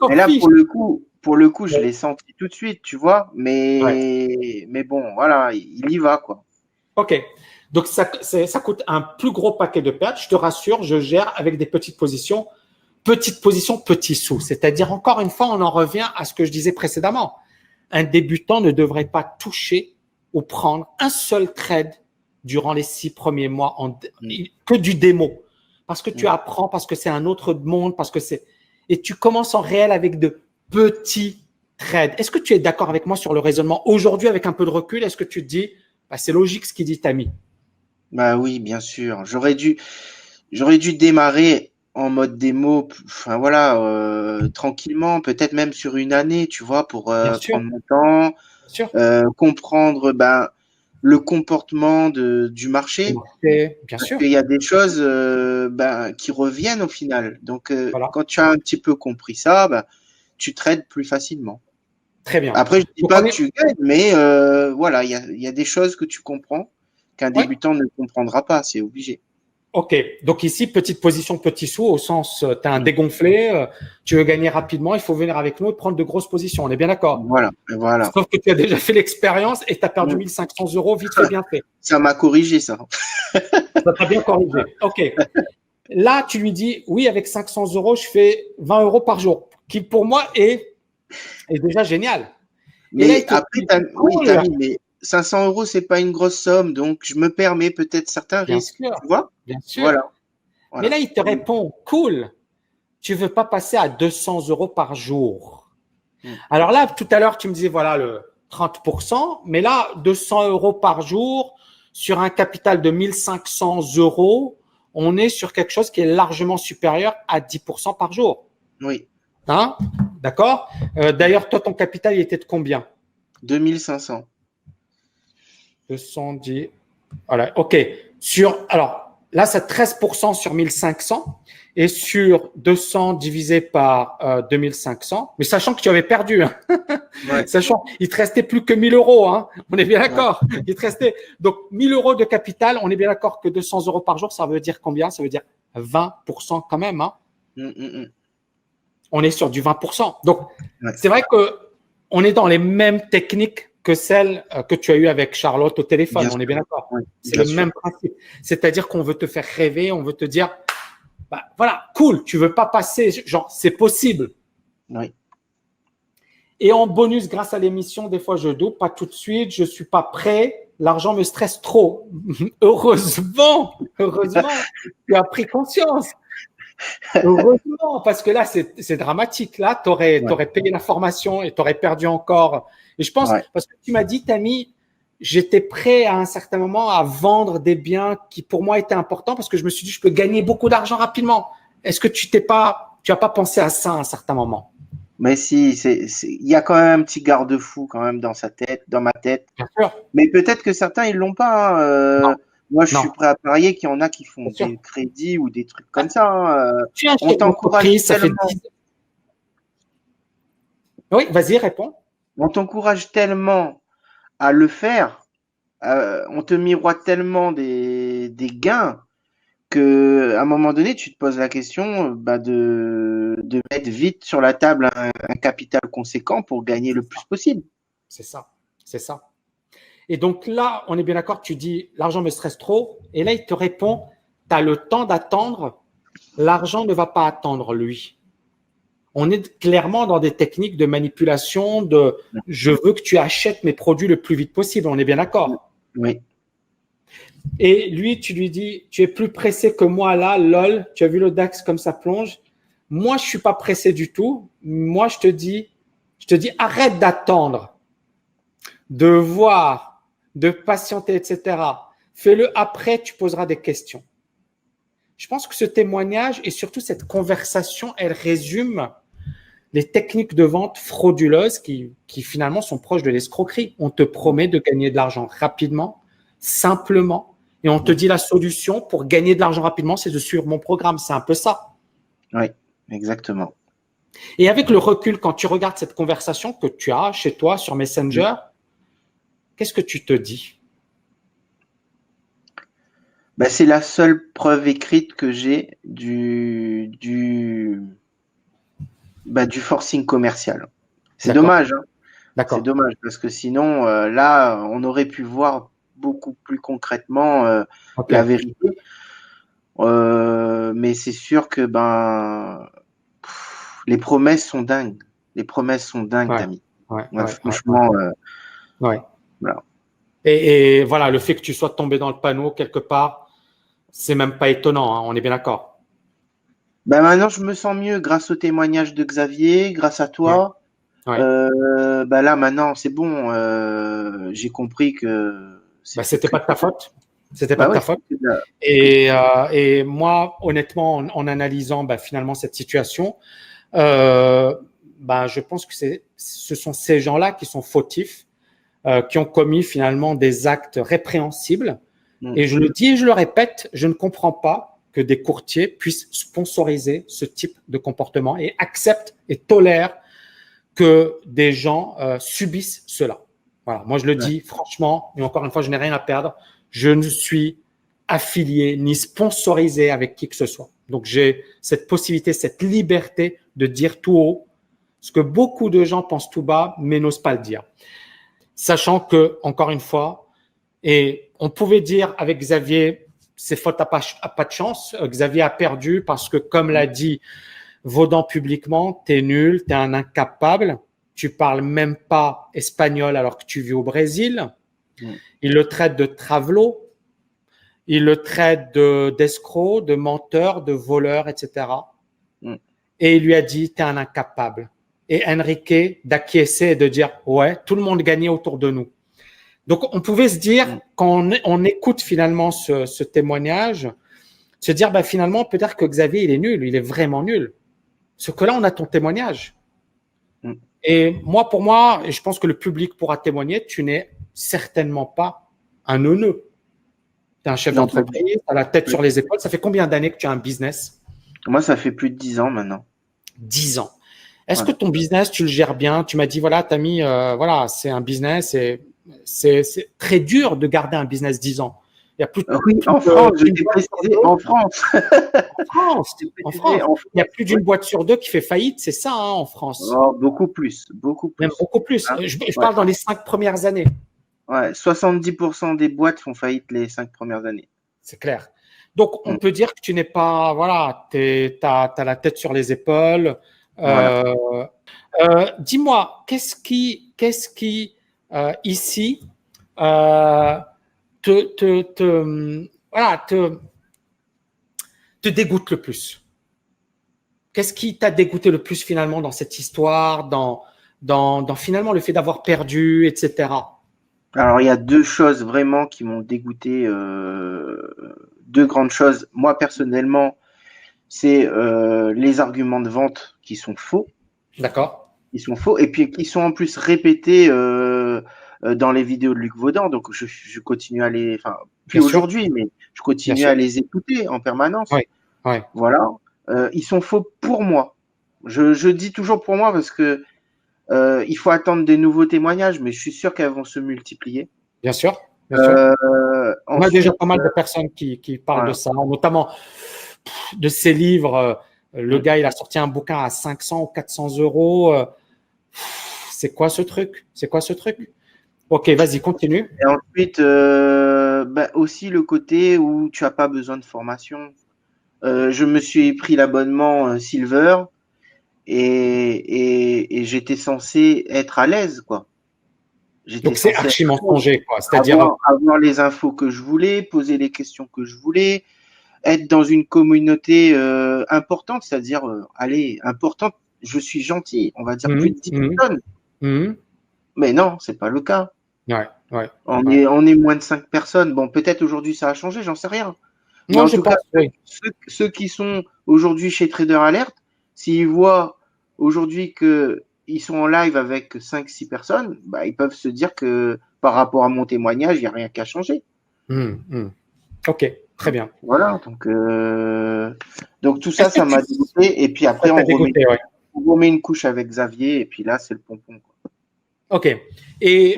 là, pour le coup, je l'ai senti tout de suite, tu vois. Mais bon, voilà, il y va, quoi. OK. Donc, ça coûte un plus gros paquet de pertes. Je te rassure, je gère avec des petites positions. Petite position, petit sous. C'est-à-dire, encore une fois, on en revient à ce que je disais précédemment. Un débutant ne devrait pas toucher ou prendre un seul trade durant les 6 premiers mois que du démo. Parce que tu apprends, parce que c'est un autre monde, et tu commences en réel avec de petits trades. Est-ce que tu es d'accord avec moi sur le raisonnement? Aujourd'hui, avec un peu de recul, est-ce que tu te dis, c'est logique ce qu'il dit Tammy? Bah oui, bien sûr. J'aurais dû démarrer en mode démo, enfin voilà, tranquillement, peut-être même sur une année, tu vois, pour prendre mon temps, comprendre le comportement du marché. Bien sûr. Il y a des choses qui reviennent au final. Donc, quand tu as un petit peu compris ça, tu trades plus facilement. Très bien. Après, je ne dis pas que tu gagnes, mais voilà, il y a des choses que tu comprends qu'un débutant ne comprendra pas, c'est obligé. OK. Donc ici, petite position, petit sous, au sens, tu as un dégonflé, tu veux gagner rapidement, il faut venir avec nous et prendre de grosses positions. On est bien d'accord? Voilà. Sauf que tu as déjà fait l'expérience et tu as perdu 1 500 €, vite fait, bien fait. Ça m'a corrigé, ça. Ça t'a bien corrigé. OK. Là, tu lui dis, oui, avec 500 €, je fais 20 € par jour, qui pour moi est déjà génial. Mais après, mais 500 €, c'est pas une grosse somme, donc je me permets peut-être certains risques. Tu vois? Bien sûr. Voilà. Mais là, il te répond, cool, tu veux pas passer à 200 € par jour. Alors là, tout à l'heure, tu me disais, voilà, le 30%, mais là, 200 € par jour sur un capital de 1 500 €, on est sur quelque chose qui est largement supérieur à 10% par jour. Oui. Hein? D'accord? D'ailleurs, toi, ton capital, il était de combien? 2500. 210. Voilà, OK. Alors, là, c'est 13% sur 1500 et sur 200 divisé par 2500. Mais sachant que tu avais perdu, hein. Sachant, il te restait plus que 1 000 €. Hein. On est bien d'accord. Il te restait donc 1 000 € de capital. On est bien d'accord que 200 € par jour, ça veut dire combien? Ça veut dire 20% quand même. Hein. On est sur du 20%. Donc, c'est vrai que on est dans les mêmes techniques que celles que tu as eues avec Charlotte au téléphone. On est bien d'accord. C'est le même principe. C'est-à-dire qu'on veut te faire rêver, on veut te dire, voilà, cool, tu veux pas passer, genre, c'est possible. Oui. Et en bonus, grâce à l'émission, des fois, je doute, pas tout de suite, je suis pas prêt, l'argent me stresse trop. Heureusement, tu as pris conscience. Heureusement, parce que là, c'est dramatique. Là, tu aurais payé la formation et tu aurais perdu encore. Et je pense, parce que tu m'as dit, Tammy, j'étais prêt à un certain moment à vendre des biens qui pour moi étaient importants parce que je me suis dit, je peux gagner beaucoup d'argent rapidement. Est-ce que tu as pas pensé à ça à un certain moment? Mais si, il y a quand même un petit garde-fou quand même dans ma tête. Bien sûr. Mais peut-être que certains, ils l'ont pas. Hein. Moi, je suis prêt à parier qu'il y en a qui font des crédits ou des trucs comme ça. Hein. On t'encourage tellement. Oui, vas-y, réponds. On t'encourage tellement à le faire. On te miroite tellement des gains que à un moment donné, tu te poses la question de mettre vite sur la table un capital conséquent pour gagner le plus possible. C'est ça. Et donc là, on est bien d'accord, tu dis l'argent me stresse trop. Et là, il te répond, tu as le temps d'attendre, l'argent ne va pas attendre lui. On est clairement dans des techniques de manipulation, de je veux que tu achètes mes produits le plus vite possible. On est bien d'accord? Oui. Et lui, tu lui dis, tu es plus pressé que moi là, lol, tu as vu le DAX comme ça plonge. Moi, je suis pas pressé du tout. Moi, je te dis, arrête d'attendre, de voir, de patienter, etc. Fais-le après, tu poseras des questions. Je pense que ce témoignage et surtout cette conversation, elle résume les techniques de vente frauduleuses qui finalement sont proches de l'escroquerie. On te promet de gagner de l'argent rapidement, simplement, et on te dit la solution pour gagner de l'argent rapidement, c'est de suivre mon programme. C'est un peu ça. Oui, exactement. Et avec le recul, quand tu regardes cette conversation que tu as chez toi sur Messenger, qu'est-ce que tu te dis? Ben, c'est la seule preuve écrite que j'ai du forcing commercial. C'est dommage. Hein. C'est dommage parce que sinon, là, on aurait pu voir beaucoup plus concrètement la vérité. Mais c'est sûr que les promesses sont dingues. Les promesses sont dingues, Tami. Franchement, voilà. Et voilà, le fait que tu sois tombé dans le panneau quelque part, c'est même pas étonnant, hein, on est bien d'accord. Ben maintenant, je me sens mieux grâce au témoignage de Xavier, grâce à toi. Là, maintenant, c'est bon. J'ai compris que c'était pas de ta faute. C'était pas de ta faute. Et moi, honnêtement, en analysant finalement cette situation, je pense que ce sont ces gens-là qui sont fautifs, qui ont commis finalement des actes répréhensibles. Et je le dis et je le répète, je ne comprends pas que des courtiers puissent sponsoriser ce type de comportement et acceptent et tolèrent que des gens subissent cela. Voilà, moi je le dis franchement, et encore une fois, je n'ai rien à perdre. Je ne suis affilié ni sponsorisé avec qui que ce soit. Donc j'ai cette possibilité, cette liberté de dire tout haut ce que beaucoup de gens pensent tout bas, mais n'osent pas le dire. Sachant que, encore une fois, et on pouvait dire avec Xavier, c'est faute à pas de chance. Xavier a perdu parce que, comme l'a dit Vaudan publiquement, t'es nul, t'es un incapable, tu parles même pas espagnol alors que tu vis au Brésil. Il le traite de travelo, il le traite d'escroc, de menteur, de voleur, etc. Et il lui a dit, t'es un incapable. Et Enrique d'acquiescer et de dire, ouais, tout le monde gagnait autour de nous. Donc, on pouvait se dire, quand on écoute finalement ce témoignage, se dire, finalement, peut-être que Xavier, il est nul, il est vraiment nul. Ce que là, on a ton témoignage. Et moi, pour moi, et je pense que le public pourra témoigner, tu n'es certainement pas un neuneu. Tu es un chef d'entreprise, tu as la tête sur les épaules. Ça fait combien d'années que tu as un business? Moi, ça fait plus de 10 ans maintenant. 10 ans. Est-ce que ton business, tu le gères bien? Tu m'as dit, voilà, Tami, c'est un business et c'est très dur de garder un business 10 ans. Il y a plus de, en France, je t'ai précisé, en France. En France. Il y a plus d'une boîte sur deux qui fait faillite, c'est ça, hein, en France. Oh, beaucoup plus. Même beaucoup plus. Hein? Je parle dans les 5 premières années. Ouais, 70% des boîtes font faillite les 5 premières années. C'est clair. Donc, on peut dire que tu n'es pas, voilà, t'as la tête sur les épaules. Dis-moi, qu'est-ce qui ici te dégoûte le plus? Qu'est-ce qui t'a dégoûté le plus finalement dans cette histoire, dans finalement le fait d'avoir perdu, etc. Alors, il y a deux choses vraiment qui m'ont dégoûté, deux grandes choses. Moi, personnellement, c'est les arguments de vente qui sont faux. D'accord. Ils sont faux et puis qui sont en plus répétés dans les vidéos de Luc Vaudan. Donc, je continue à les… Enfin, plus aujourd'hui, mais je continue à les écouter en permanence. Oui. Voilà. Ils sont faux pour moi. Je dis toujours pour moi parce que il faut attendre des nouveaux témoignages, mais je suis sûr qu'elles vont se multiplier. Bien sûr. On a déjà pas mal de personnes qui parlent de ça, notamment de ses livres. Le gars, il a sorti un bouquin à 500 ou 400 euros. C'est quoi ce truc? Ok, vas-y, continue. Et ensuite, aussi le côté où tu n'as pas besoin de formation. Je me suis pris l'abonnement Silver et j'étais censé être à l'aise, quoi. Donc c'est archi mensonger, quoi. C'est-à-dire avoir les infos que je voulais, poser les questions que je voulais, être dans une communauté importante, c'est-à-dire importante. Je suis gentil, on va dire plus de 10 personnes. Mais non, c'est pas le cas. On est moins de 5 personnes. Bon, peut-être aujourd'hui ça a changé, j'en sais rien. Non, je pense. Ceux qui sont aujourd'hui chez Trader Alert, s'ils voient aujourd'hui qu'ils sont en live avec 5-6 personnes, bah, ils peuvent se dire que par rapport à mon témoignage, il n'y a rien qu'à changer. Ok, très bien. Voilà, donc tout ça, ça m'a dégoûté. Et puis après, on remet une couche avec Xavier, et puis là, c'est le pompon, quoi. Ok. Et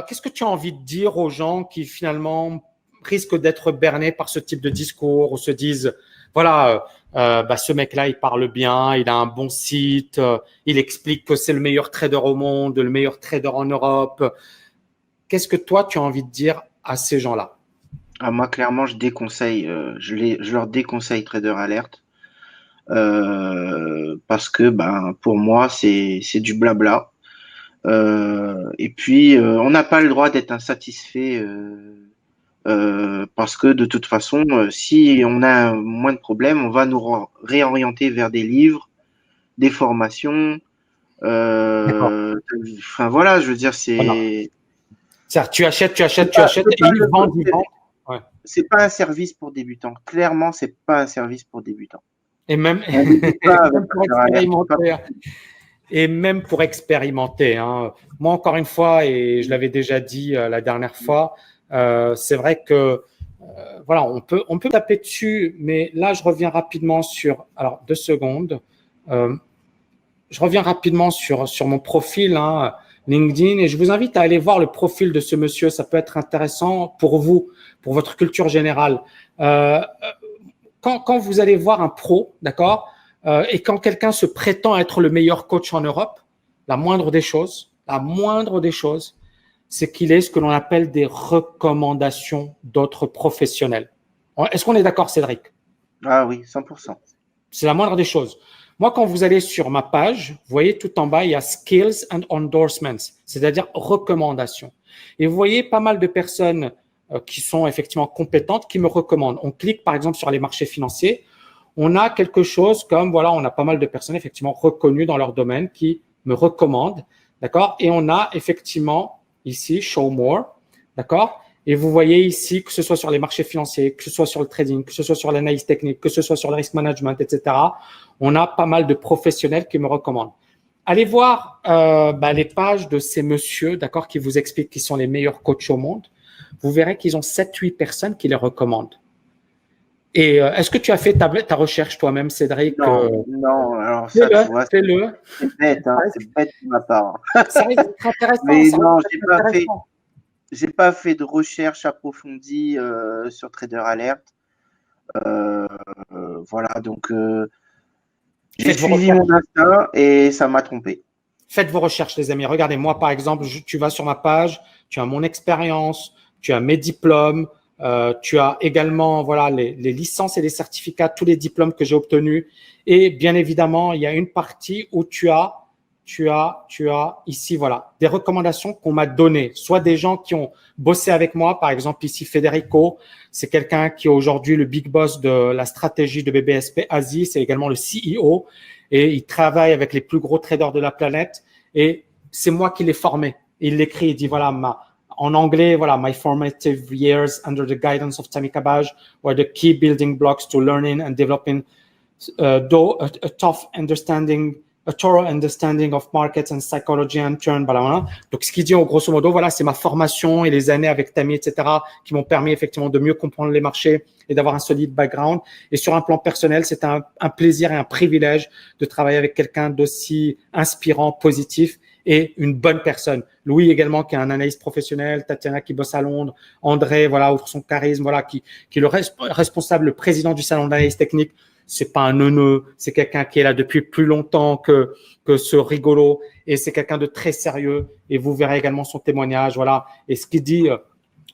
qu'est-ce que tu as envie de dire aux gens qui finalement risquent d'être bernés par ce type de discours, ou se disent, voilà, ce mec-là, il parle bien, il a un bon site, il explique que c'est le meilleur trader au monde, le meilleur trader en Europe. Qu'est-ce que toi, tu as envie de dire à ces gens-là? Ah, moi, clairement, je déconseille, je leur déconseille Trader Alert, parce que, pour moi, c'est du blabla. Et puis, on n'a pas le droit d'être insatisfait, parce que de toute façon, si on a moins de problèmes, on va nous réorienter vers des livres, des formations. Enfin voilà, je veux dire, c'est. Tu achètes, et ils vendent. Ouais. C'est pas un service pour débutants. Clairement, c'est pas un service pour débutants. Et même, même pour expérimenter. Hein. Moi, encore une fois, et je l'avais déjà dit la dernière fois, c'est vrai que voilà, on peut taper dessus, mais là, je reviens rapidement sur. Alors, 2 secondes. Je reviens rapidement sur mon profil, hein, LinkedIn, et je vous invite à aller voir le profil de ce monsieur. Ça peut être intéressant pour vous, pour votre culture générale. Quand vous allez voir un pro, d'accord, et quand quelqu'un se prétend être le meilleur coach en Europe, la moindre des choses, c'est qu'il est ce que l'on appelle des recommandations d'autres professionnels. Est-ce qu'on est d'accord, Cédric? Ah oui, 100%. C'est la moindre des choses. Moi, quand vous allez sur ma page, vous voyez tout en bas, il y a Skills and Endorsements, c'est-à-dire recommandations. Et vous voyez pas mal de personnes qui sont effectivement compétentes qui me recommandent. On clique par exemple sur les marchés financiers. On a quelque chose comme, voilà, on a pas mal de personnes effectivement reconnues dans leur domaine qui me recommandent, d'accord? Et on a effectivement ici Show More, d'accord? Et vous voyez ici, que ce soit sur les marchés financiers, que ce soit sur le trading, que ce soit sur l'analyse technique, que ce soit sur le risk management, etc., on a pas mal de professionnels qui me recommandent. Allez voir les pages de ces messieurs, d'accord, qui vous expliquent qu'ils sont les meilleurs coachs au monde. Vous verrez qu'ils ont 7-8 personnes qui les recommandent. Et est-ce que tu as fait ta recherche toi-même, Cédric? Non, alors ça, fais-le. C'est bête, hein, c'est bête de ma part. Ça risque d'être intéressant. Mais non, j'ai pas fait de recherche approfondie sur Trader Alert. Voilà, donc j'ai suivi mon instinct et ça m'a trompé. Faites vos recherches, les amis. Regardez, moi, par exemple, tu vas sur ma page, tu as mon expérience, tu as mes diplômes, tu as également voilà les licences et les certificats, tous les diplômes que j'ai obtenus. Et bien évidemment, il y a une partie où tu as ici, voilà, des recommandations qu'on m'a données, soit des gens qui ont bossé avec moi, par exemple ici Federico, c'est quelqu'un qui est aujourd'hui le big boss de la stratégie de BBSP Asie, c'est également le CEO et il travaille avec les plus gros traders de la planète et c'est moi qui l'ai formé. Il l'écrit, il dit voilà, en anglais, voilà, my formative years under the guidance of Tammy Kabaj were the key building blocks to learning and developing a thorough understanding of markets and psychology and turn. Voilà. Donc, ce qu'il dit, grosso modo, voilà, c'est ma formation et les années avec Tammy, etc., qui m'ont permis effectivement de mieux comprendre les marchés et d'avoir un solide background. Et sur un plan personnel, c'est un plaisir et un privilège de travailler avec quelqu'un d'aussi inspirant, positif et une bonne personne. Louis également, qui est un analyste professionnel, Tatiana qui bosse à Londres, André, voilà, ouvre son charisme, voilà, qui est le responsable, le président du salon d'analyse technique. C'est pas un neuneu, c'est quelqu'un qui est là depuis plus longtemps que ce rigolo et c'est quelqu'un de très sérieux et vous verrez également son témoignage, voilà. Et ce qu'il dit,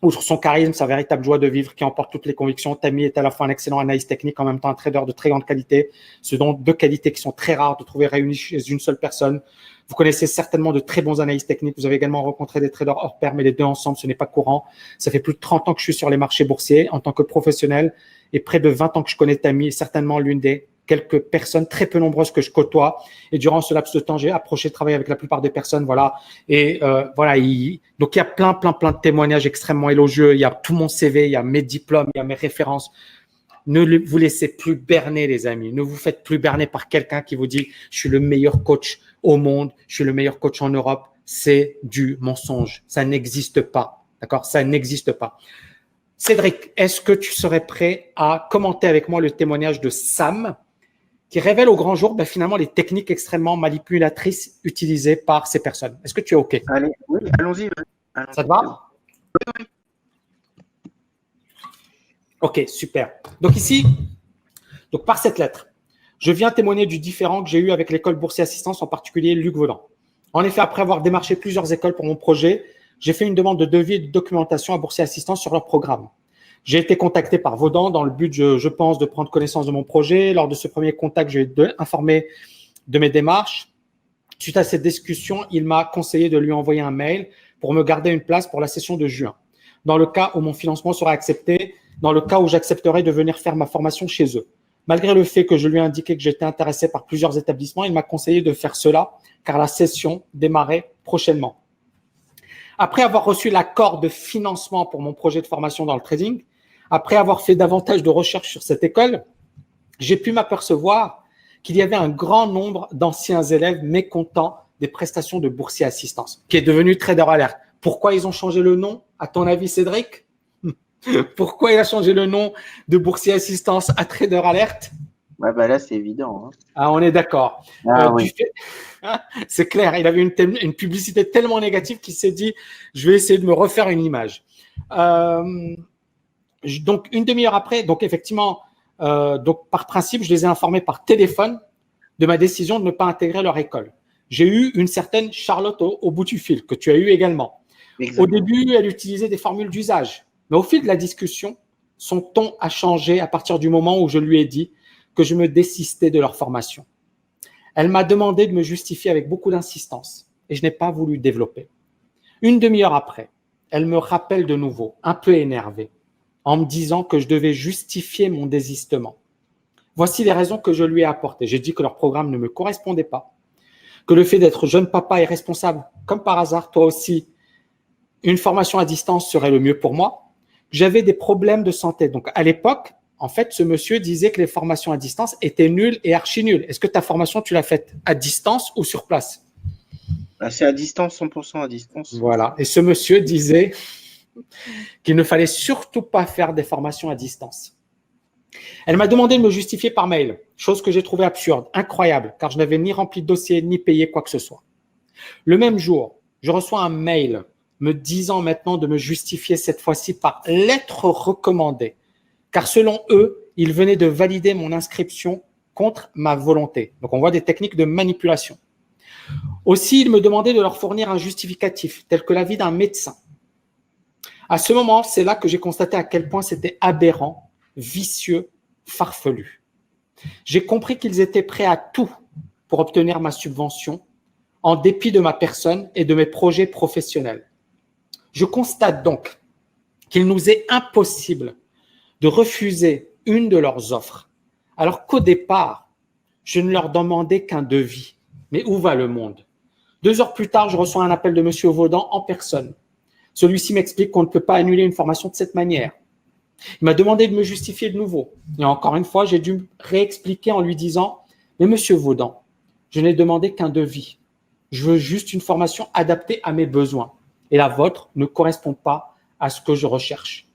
outre son charisme, sa véritable joie de vivre qui emporte toutes les convictions. Tammy est à la fois un excellent analyste technique, en même temps un trader de très grande qualité. Ce sont 2 qualités qui sont très rares de trouver réunies chez une seule personne. Vous connaissez certainement de très bons analystes techniques. Vous avez également rencontré des traders hors pair, mais les deux ensemble, ce n'est pas courant. Ça fait plus de 30 ans que je suis sur les marchés boursiers en tant que professionnel et près de 20 ans que je connais Tammy, certainement l'une des quelques personnes très peu nombreuses que je côtoie. Et durant ce laps de temps, j'ai approché de travailler avec la plupart des personnes, voilà. Et voilà, donc il y a plein de témoignages extrêmement élogieux. Il y a tout mon CV, il y a mes diplômes, il y a mes références. vous laissez plus berner, les amis. Ne vous faites plus berner par quelqu'un qui vous dit « je suis le meilleur coach au monde, je suis le meilleur coach en Europe ». C'est du mensonge. Ça n'existe pas. D'accord? Ça n'existe pas. Cédric, est-ce que tu serais prêt à commenter avec moi le témoignage de Sam qui révèle au grand jour finalement les techniques extrêmement manipulatrices utilisées par ces personnes? Est-ce que tu es OK? Allez, oui, allons-y. Ça te va? Oui. OK, super. Donc ici, par cette lettre, je viens témoigner du différend que j'ai eu avec l'école Boursier Assistance, en particulier Luc Vaudan. En effet, après avoir démarché plusieurs écoles pour mon projet, j'ai fait une demande de devis et de documentation à Boursier Assistance sur leur programme. J'ai été contacté par Vaudan dans le but, je pense, de prendre connaissance de mon projet. Lors de ce premier contact, je lui ai informé de mes démarches. Suite à cette discussion, il m'a conseillé de lui envoyer un mail pour me garder une place pour la session de juin. Dans le cas où mon financement sera accepté, dans le cas où j'accepterai de venir faire ma formation chez eux. Malgré le fait que je lui ai indiqué que j'étais intéressé par plusieurs établissements, il m'a conseillé de faire cela car la session démarrait prochainement. Après avoir reçu l'accord de financement pour mon projet de formation dans le trading, après avoir fait davantage de recherches sur cette école, j'ai pu m'apercevoir qu'il y avait un grand nombre d'anciens élèves mécontents des prestations de Boursier Assistance, qui est devenu Trader Alert. Pourquoi ils ont changé le nom, à ton avis, Cédric? Pourquoi il a changé le nom de Boursier Assistance à Trader Alert? Ouais, là, c'est évident. Hein. Ah, on est d'accord. Oui. C'est clair, il avait une publicité tellement négative qu'il s'est dit « je vais essayer de me refaire une image ». Donc, une demi-heure après, donc effectivement, par principe, je les ai informés par téléphone de ma décision de ne pas intégrer leur école. J'ai eu une certaine Charlotte au bout du fil, que tu as eu également. Exactement. Au début, elle utilisait des formules d'usage. Mais au fil de la discussion, son ton a changé à partir du moment où je lui ai dit que je me désistais de leur formation. Elle m'a demandé de me justifier avec beaucoup d'insistance et je n'ai pas voulu développer. Une demi-heure après, elle me rappelle de nouveau, un peu énervée, en me disant que je devais justifier mon désistement. Voici les raisons que je lui ai apportées. J'ai dit que leur programme ne me correspondait pas, que le fait d'être jeune papa et responsable, comme par hasard, toi aussi, une formation à distance serait le mieux pour moi. J'avais des problèmes de santé. Donc, à l'époque, en fait, ce monsieur disait que les formations à distance étaient nulles et archi nulles. Est-ce que ta formation, tu l'as faite à distance ou sur place? C'est à distance, 100% à distance. Voilà. Et ce monsieur disait qu'il ne fallait surtout pas faire des formations à distance. Elle m'a demandé de me justifier par mail, chose que j'ai trouvée absurde, incroyable, car je n'avais ni rempli de dossier, ni payé quoi que ce soit. Le même jour, je reçois un mail me disant maintenant de me justifier cette fois-ci par lettre recommandée, car selon eux, ils venaient de valider mon inscription contre ma volonté. Donc, on voit des techniques de manipulation. Aussi, ils me demandaient de leur fournir un justificatif, tel que l'avis d'un médecin. À ce moment, c'est là que j'ai constaté à quel point c'était aberrant, vicieux, farfelu. J'ai compris qu'ils étaient prêts à tout pour obtenir ma subvention, en dépit de ma personne et de mes projets professionnels. Je constate donc qu'il nous est impossible de refuser une de leurs offres, alors qu'au départ, je ne leur demandais qu'un devis. Mais où va le monde? 2 heures plus tard, je reçois un appel de M. Vaudan en personne. Celui-ci m'explique qu'on ne peut pas annuler une formation de cette manière. Il m'a demandé de me justifier de nouveau. Et encore une fois, j'ai dû réexpliquer en lui disant « Mais monsieur Vaudan, je n'ai demandé qu'un devis. Je veux juste une formation adaptée à mes besoins. Et la vôtre ne correspond pas à ce que je recherche. »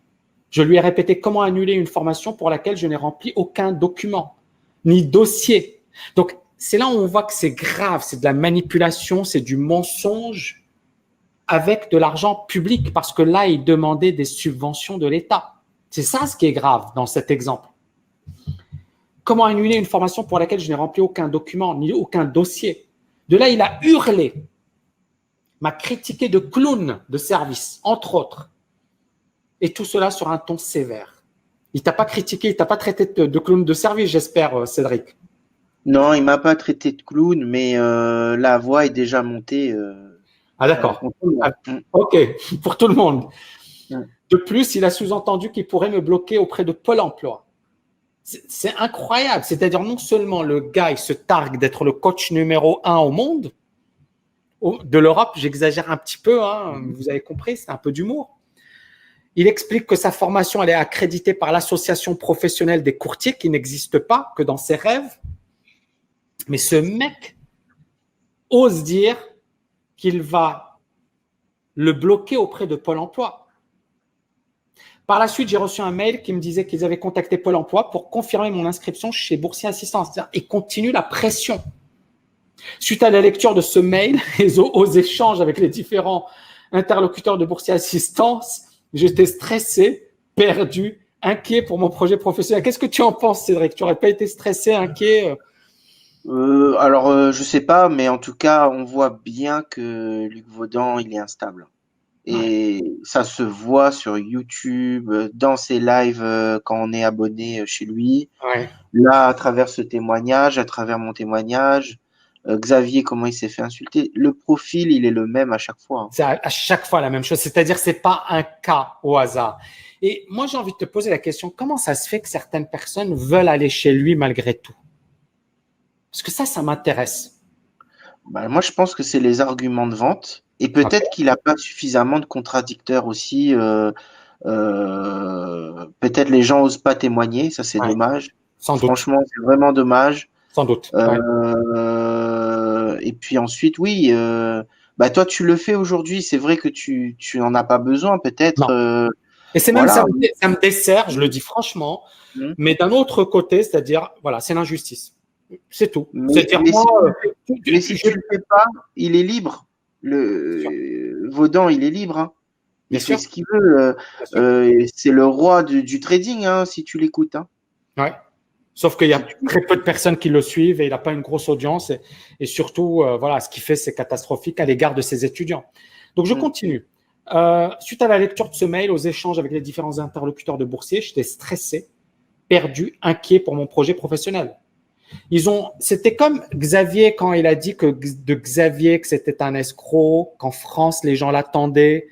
Je lui ai répété comment annuler une formation pour laquelle je n'ai rempli aucun document, ni dossier. Donc, c'est là où on voit que c'est grave, c'est de la manipulation, c'est du mensonge avec de l'argent public, parce que là, il demandait des subventions de l'État. C'est ça ce qui est grave dans cet exemple. Comment annuler une formation pour laquelle je n'ai rempli aucun document, ni aucun dossier? De là, il a hurlé, m'a critiqué de clown de service, entre autres. Et tout cela sur un ton sévère. Il t'a pas critiqué, il t'a pas traité de clown de service, j'espère, Cédric. Non, il m'a pas traité de clown, mais la voix est déjà montée. Ah d'accord. Ok, pour tout le monde. De plus, il a sous-entendu qu'il pourrait me bloquer auprès de Pôle emploi. C'est incroyable. C'est-à-dire, non seulement le gars, il se targue d'être le coach numéro 1 au monde, de l'Europe, j'exagère un petit peu, hein, vous avez compris, c'est un peu d'humour. Il explique que sa formation, elle est accréditée par l'association professionnelle des courtiers qui n'existe pas que dans ses rêves. Mais ce mec ose dire qu'il va le bloquer auprès de Pôle emploi. Par la suite, j'ai reçu un mail qui me disait qu'ils avaient contacté Pôle emploi pour confirmer mon inscription chez Boursier Assistance. Et continue la pression. Suite à la lecture de ce mail et aux échanges avec les différents interlocuteurs de Boursier Assistance, j'étais stressé, perdu, inquiet pour mon projet professionnel. Qu'est-ce que tu en penses, Cédric? Tu n'aurais pas été stressé, inquiet? Je sais pas, mais en tout cas, on voit bien que Luc Vaudan, il est instable. Et ça se voit sur YouTube, dans ses lives quand on est abonné chez lui. Ouais. Là, à travers ce témoignage, à travers mon témoignage, Xavier, comment il s'est fait insulter. Le profil, il est le même à chaque fois. C'est à chaque fois la même chose. C'est-à-dire, c'est pas un cas au hasard. Et moi, j'ai envie de te poser la question, comment ça se fait que certaines personnes veulent aller chez lui malgré tout? Parce que ça m'intéresse. Moi, je pense que c'est les arguments de vente. Et peut-être qu'il n'a pas suffisamment de contradicteurs aussi. Peut-être les gens n'osent pas témoigner. Ça, c'est dommage. Sans doute. Franchement, c'est vraiment dommage. Sans doute. Et puis ensuite, oui. Toi, tu le fais aujourd'hui. C'est vrai que tu n'en as pas besoin, peut-être. Et c'est même ça me dessert, je le dis franchement. Mais d'un autre côté, c'est-à-dire, voilà, c'est l'injustice. C'est tout. C'est-à-dire, mais si tu le fais pas, il est libre. Vaudan, il est libre. Hein. Il fait ce qu'il veut. C'est le roi du trading, hein, si tu l'écoutes. Hein. Ouais. Sauf qu'il y a très peu de personnes qui le suivent et il n'a pas une grosse audience. Et surtout, voilà, ce qu'il fait, c'est catastrophique à l'égard de ses étudiants. Donc, je continue. Suite à la lecture de ce mail, aux échanges avec les différents interlocuteurs de Boursier, j'étais stressé, perdu, inquiet pour mon projet professionnel. C'était comme Xavier quand il a dit que c'était un escroc, qu'en France, les gens l'attendaient,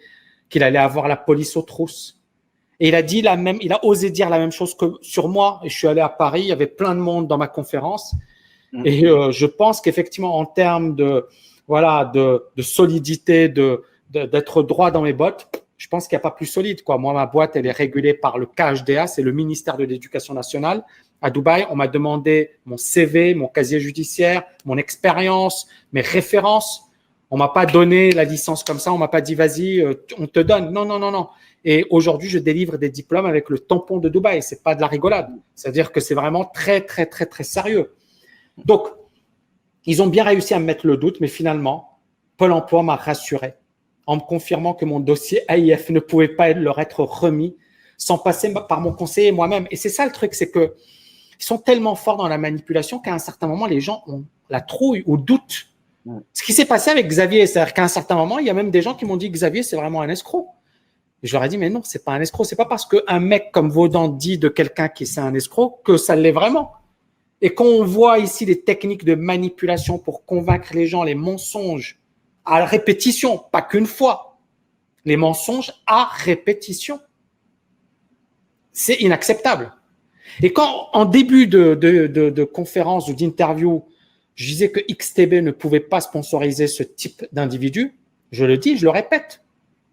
qu'il allait avoir la police aux trousses. Et il a osé dire la même chose que sur moi. Et je suis allé à Paris, il y avait plein de monde dans ma conférence. Et je pense qu'effectivement, en termes de solidité, d'être droit dans mes bottes, je pense qu'il n'y a pas plus solide, quoi. Moi, ma boîte, elle est régulée par le KHDA, c'est le ministère de l'Éducation nationale. À Dubaï, on m'a demandé mon CV, mon casier judiciaire, mon expérience, mes références. On m'a pas donné la licence comme ça. On m'a pas dit, vas-y, on te donne. Non. Et aujourd'hui, je délivre des diplômes avec le tampon de Dubaï. C'est pas de la rigolade. C'est-à-dire que c'est vraiment très, très, très, très sérieux. Donc, ils ont bien réussi à me mettre le doute, mais finalement, Pôle emploi m'a rassuré en me confirmant que mon dossier AIF ne pouvait pas leur être remis sans passer par mon conseiller moi-même. Et c'est ça le truc, c'est que ils sont tellement forts dans la manipulation qu'à un certain moment, les gens ont la trouille ou doutent. Ce qui s'est passé avec Xavier, c'est-à-dire qu'à un certain moment, il y a même des gens qui m'ont dit que Xavier, c'est vraiment un escroc. Et je leur ai dit, mais non, c'est pas un escroc. C'est pas parce qu'un mec comme Vaudan dit de quelqu'un qui c'est un escroc que ça l'est vraiment. Et quand on voit ici les techniques de manipulation pour convaincre les gens, les mensonges à répétition, pas qu'une fois, les mensonges à répétition, c'est inacceptable. Et quand, en début de conférence ou d'interview, je disais que XTB ne pouvait pas sponsoriser ce type d'individu, je le dis, je le répète,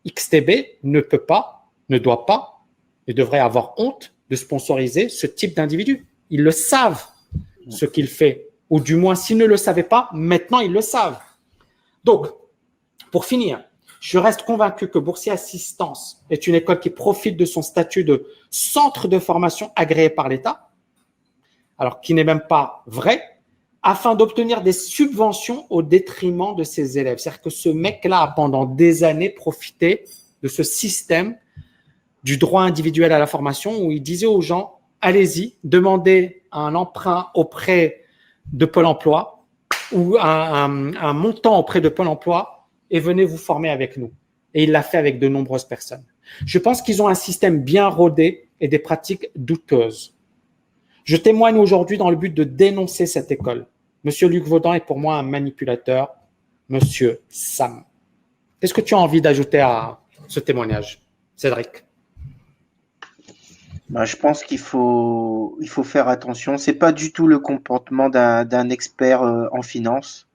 XTB ne peut pas, ne doit pas et devrait avoir honte de sponsoriser ce type d'individu. Ils le savent, ce qu'il fait. Ou du moins, s'ils ne le savaient pas, maintenant ils le savent. Donc, pour finir, je reste convaincu que Boursier Assistance est une école qui profite de son statut de centre de formation agréé par l'État, alors qui n'est même pas vrai, afin d'obtenir des subventions au détriment de ses élèves. C'est-à-dire que ce mec-là a pendant des années profité de ce système du droit individuel à la formation où il disait aux gens, allez-y, demandez un emprunt auprès de Pôle emploi ou un montant auprès de Pôle emploi et venez vous former avec nous. Et il l'a fait avec de nombreuses personnes. Je pense qu'ils ont un système bien rodé et des pratiques douteuses. Je témoigne aujourd'hui dans le but de dénoncer cette école. Monsieur Luc Vaudan est pour moi un manipulateur, Monsieur Sam. Qu'est-ce que tu as envie d'ajouter à ce témoignage, Cédric? Je pense qu'il faut faire attention. C'est pas du tout le comportement d'un expert en finance.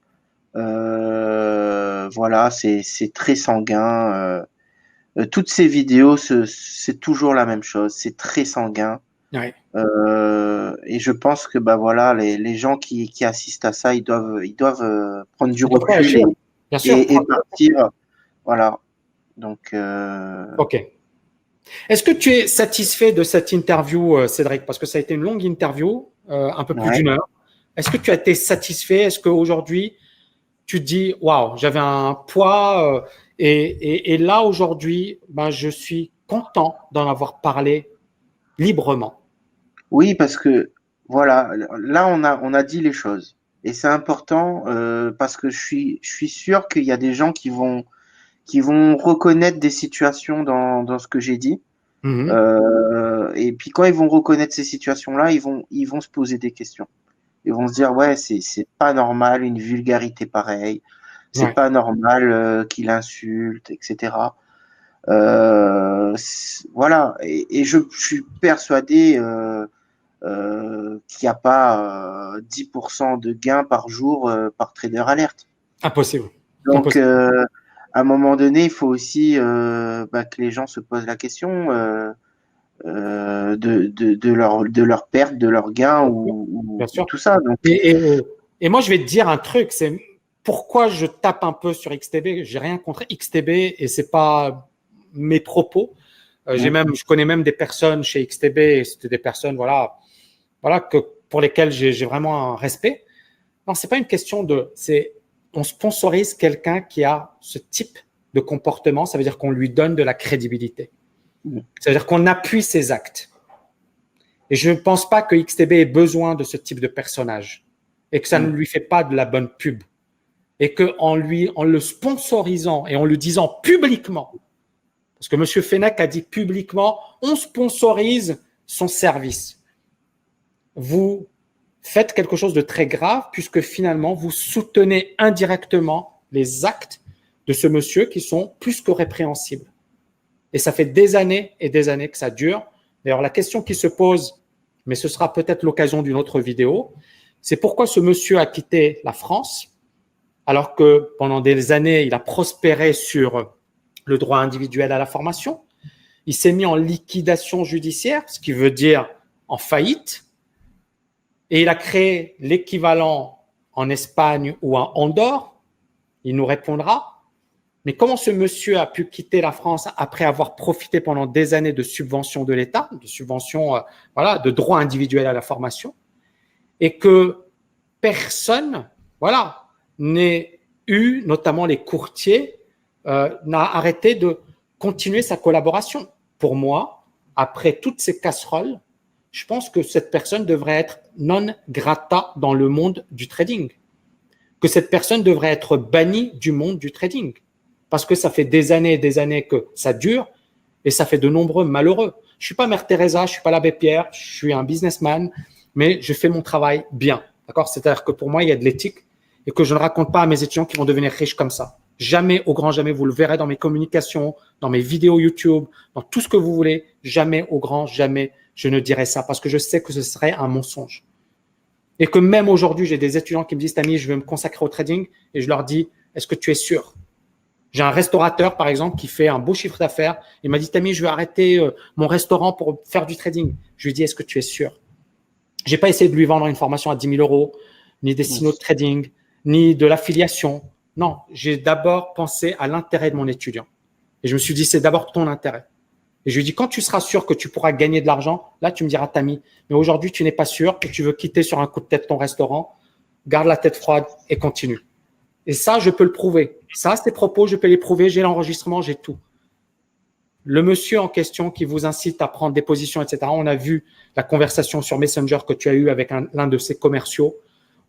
Voilà, c'est très sanguin. toutes ces vidéos, c'est toujours la même chose. C'est très sanguin. Ouais. Et je pense que bah voilà, les gens qui assistent à ça, ils doivent prendre du Ils doivent recul réagir. Bien sûr. et partir. Voilà. Donc Ok. Est-ce que tu es satisfait de cette interview, Cédric? Parce que ça a été une longue interview, un peu plus ouais. d'une heure. Est-ce que tu as été satisfait? Est-ce qu'aujourd'hui, tu te dis, waouh, j'avais un poids et là, aujourd'hui, ben, je suis content d'en avoir parlé librement. Oui, parce que voilà, là on a dit les choses et c'est important parce que je suis sûr qu'il y a des gens qui vont reconnaître des situations dans ce que j'ai dit. Mhm. Et puis quand ils vont reconnaître ces situations-là, ils vont se poser des questions. Ils vont se dire ouais, c'est pas normal une vulgarité pareille, c'est Ouais. pas normal qu'il insulte, etc. Voilà, et je suis persuadé qu'il n'y a pas 10% de gains par jour par trader alerte. Impossible. Donc, Impossible. à un moment donné, il faut aussi bah, que les gens se posent la question de leur perte, de leur gain Bien ou sûr. tout ça. Donc, Et moi, je vais te dire un truc, c'est pourquoi je tape un peu sur XTB. J'ai rien contre XTB et c'est pas mes propos. Je connais même des personnes chez XTB et c'était des personnes, voilà, pour lesquelles j'ai vraiment un respect. Non, c'est pas une question on sponsorise quelqu'un qui a ce type de comportement. Ça veut dire qu'on lui donne de la crédibilité. Ça veut dire qu'on appuie ses actes. Et je ne pense pas que XTB ait besoin de ce type de personnage et que ça ne lui fait pas de la bonne pub. Et qu'en le sponsorisant et en le disant publiquement, parce que M. Fenech a dit publiquement, on sponsorise son service. Vous faites quelque chose de très grave puisque finalement, vous soutenez indirectement les actes de ce monsieur qui sont plus que répréhensibles. Et ça fait des années et des années que ça dure. D'ailleurs, la question qui se pose, mais ce sera peut-être l'occasion d'une autre vidéo, c'est pourquoi ce monsieur a quitté la France alors que pendant des années, il a prospéré sur le droit individuel à la formation. Il s'est mis en liquidation judiciaire, ce qui veut dire en faillite. Et il a créé l'équivalent en Espagne ou en Andorre. Il nous répondra. Mais comment ce monsieur a pu quitter la France après avoir profité pendant des années de subventions de l'État, de subventions de droit individuel à la formation, et que personne n'ait eu, notamment les courtiers, n'a arrêté de continuer sa collaboration. Pour moi, après toutes ces casseroles, je pense que cette personne devrait être non grata dans le monde du trading, que cette personne devrait être bannie du monde du trading. Parce que ça fait des années et des années que ça dure et ça fait de nombreux malheureux. Je suis pas Mère Teresa, je suis pas l'abbé Pierre, je suis un businessman, mais je fais mon travail bien. D'accord? C'est-à-dire que pour moi, il y a de l'éthique et que je ne raconte pas à mes étudiants qui vont devenir riches comme ça. Jamais, au grand jamais, vous le verrez dans mes communications, dans mes vidéos YouTube, dans tout ce que vous voulez. Jamais, au grand jamais, je ne dirai ça parce que je sais que ce serait un mensonge. Et que même aujourd'hui, j'ai des étudiants qui me disent, Tammy, je veux me consacrer au trading et je leur dis, est-ce que tu es sûr? J'ai un restaurateur, par exemple, qui fait un beau chiffre d'affaires. Il m'a dit, Tammy, je vais arrêter mon restaurant pour faire du trading. Je lui ai dit, est-ce que tu es sûr? J'ai pas essayé de lui vendre une formation à 10 000 euros, ni des signaux de trading, ni de l'affiliation. Non, j'ai d'abord pensé à l'intérêt de mon étudiant. Et je me suis dit, c'est d'abord ton intérêt. Et je lui ai dit, quand tu seras sûr que tu pourras gagner de l'argent, là, tu me diras, Tammy, mais aujourd'hui, tu n'es pas sûr et tu veux quitter sur un coup de tête ton restaurant, garde la tête froide et continue. Et ça, je peux le prouver. Ça, ces propos, je peux les prouver. J'ai l'enregistrement, j'ai tout. Le monsieur en question qui vous incite à prendre des positions, etc. On a vu la conversation sur Messenger que tu as eue avec l'un de ses commerciaux.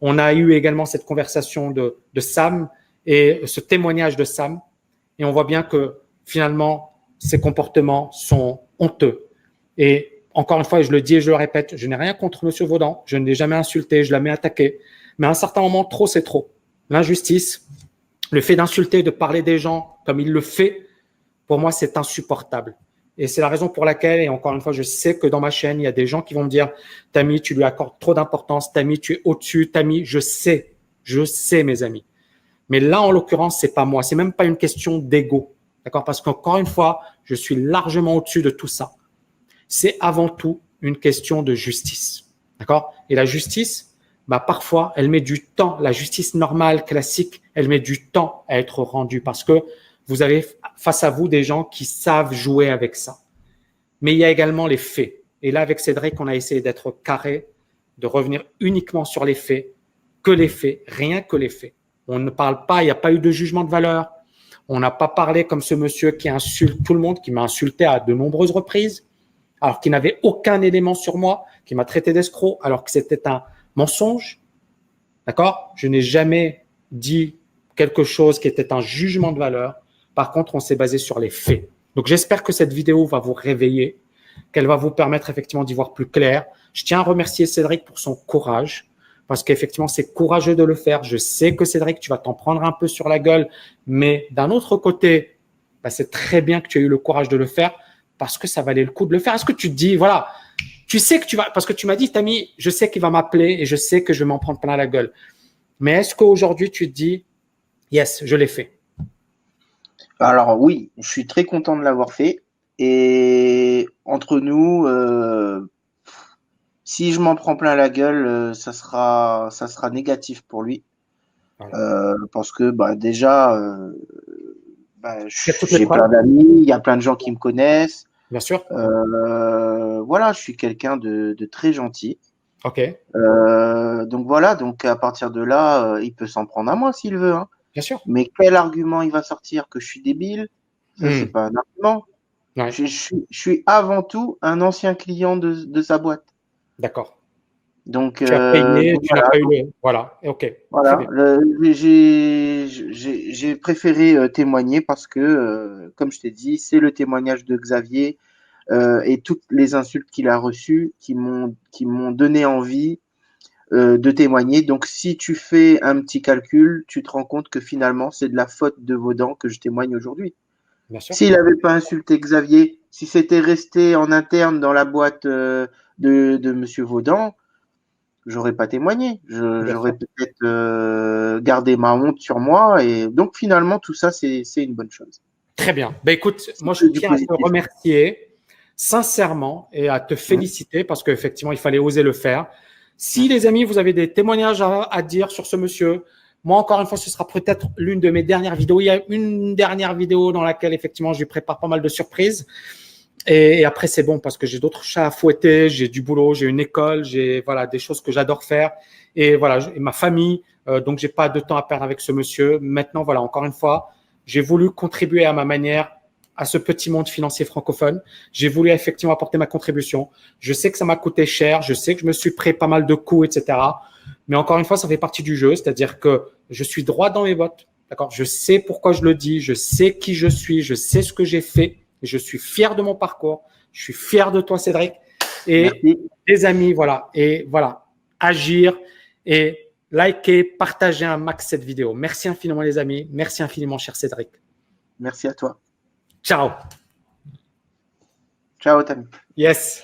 On a eu également cette conversation de Sam et ce témoignage de Sam. Et on voit bien que finalement, ces comportements sont honteux. Et encore une fois, je le dis et je le répète, je n'ai rien contre monsieur Vaudan. Je ne l'ai jamais insulté, je l'ai jamais attaqué. Mais à un certain moment, trop, c'est trop. L'injustice, le fait d'insulter, de parler des gens comme il le fait, pour moi, c'est insupportable. Et c'est la raison pour laquelle, et encore une fois, je sais que dans ma chaîne, il y a des gens qui vont me dire « Tammy, tu lui accordes trop d'importance. Tammy, tu es au-dessus. Tammy, je sais, mes amis. » Mais là, en l'occurrence, c'est pas moi. C'est même pas une question d'ego. D'accord? Parce qu'encore une fois, je suis largement au-dessus de tout ça. C'est avant tout une question de justice. D'accord? Et la justice, parfois, elle met du temps. La justice normale, classique, elle met du temps à être rendue parce que vous avez face à vous des gens qui savent jouer avec ça. Mais il y a également les faits. Et là, avec Cédric, on a essayé d'être carré, de revenir uniquement sur les faits, que les faits, rien que les faits. On ne parle pas, il n'y a pas eu de jugement de valeur. On n'a pas parlé comme ce monsieur qui insulte tout le monde, qui m'a insulté à de nombreuses reprises, alors qu'il n'avait aucun élément sur moi, qui m'a traité d'escroc, alors que c'était un mensonge. D'accord? Je n'ai jamais dit quelque chose qui était un jugement de valeur. Par contre, on s'est basé sur les faits. Donc, j'espère que cette vidéo va vous réveiller, qu'elle va vous permettre effectivement d'y voir plus clair. Je tiens à remercier Cédric pour son courage, parce qu'effectivement, c'est courageux de le faire. Je sais que Cédric, tu vas t'en prendre un peu sur la gueule, mais d'un autre côté, c'est très bien que tu aies eu le courage de le faire, parce que ça valait le coup de le faire. Est-ce que tu te dis, voilà, tu sais que tu vas, parce que tu m'as dit, Tammy, je sais qu'il va m'appeler et je sais que je vais m'en prendre plein la gueule. Mais est-ce qu'aujourd'hui, tu te dis, yes, je l'ai fait? Alors oui, je suis très content de l'avoir fait. Et entre nous, si je m'en prends plein la gueule, ça sera négatif pour lui. Voilà. Parce que déjà, j'ai plein d'amis, il y a plein de gens qui me connaissent. Bien sûr. Voilà, je suis quelqu'un de très gentil. Ok. Donc voilà, donc à partir de là, il peut s'en prendre à moi s'il veut. Hein. Bien sûr. Mais quel argument il va sortir que je suis débile? Ça, c'est pas un argument. Ouais. Je suis avant tout un ancien client de sa boîte. D'accord. Donc, tu as payé, tu n'as pas eu le… Voilà, ok. Voilà, j'ai préféré témoigner parce que, comme je t'ai dit, c'est le témoignage de Xavier et toutes les insultes qu'il a reçues qui m'ont donné envie de témoigner. Donc, si tu fais un petit calcul, tu te rends compte que finalement, c'est de la faute de Vaudan que je témoigne aujourd'hui. S'il n'avait pas insulté Xavier, si c'était resté en interne dans la boîte de Monsieur Vaudan, j'aurais pas témoigné. J'aurais peut-être gardé ma honte sur moi. Et donc, finalement, tout ça, c'est une bonne chose. Très bien. Écoute, moi, je tiens à te remercier sincèrement et à te féliciter parce qu'effectivement, il fallait oser le faire. Si, les amis, vous avez des témoignages à dire sur ce monsieur, moi, encore une fois, ce sera peut-être l'une de mes dernières vidéos. Il y a une dernière vidéo dans laquelle, effectivement, je lui prépare pas mal de surprises. Et après, c'est bon parce que j'ai d'autres chats à fouetter, j'ai du boulot, j'ai une école, j'ai des choses que j'adore faire. Et voilà, et ma famille, donc j'ai pas de temps à perdre avec ce monsieur. Maintenant, voilà, encore une fois, j'ai voulu contribuer à ma manière à ce petit monde financier francophone. J'ai voulu effectivement apporter ma contribution. Je sais que ça m'a coûté cher, je sais que je me suis pris pas mal de coups, etc. Mais encore une fois, ça fait partie du jeu, c'est-à-dire que je suis droit dans mes bottes. D'accord, je sais pourquoi je le dis, je sais qui je suis, je sais ce que j'ai fait. Je suis fier de mon parcours. Je suis fier de toi, Cédric. Et merci. Les amis, voilà. Et voilà, agir et liker, partager un max cette vidéo. Merci infiniment, les amis. Merci infiniment, cher Cédric. Merci à toi. Ciao. Ciao, Tammy. Yes.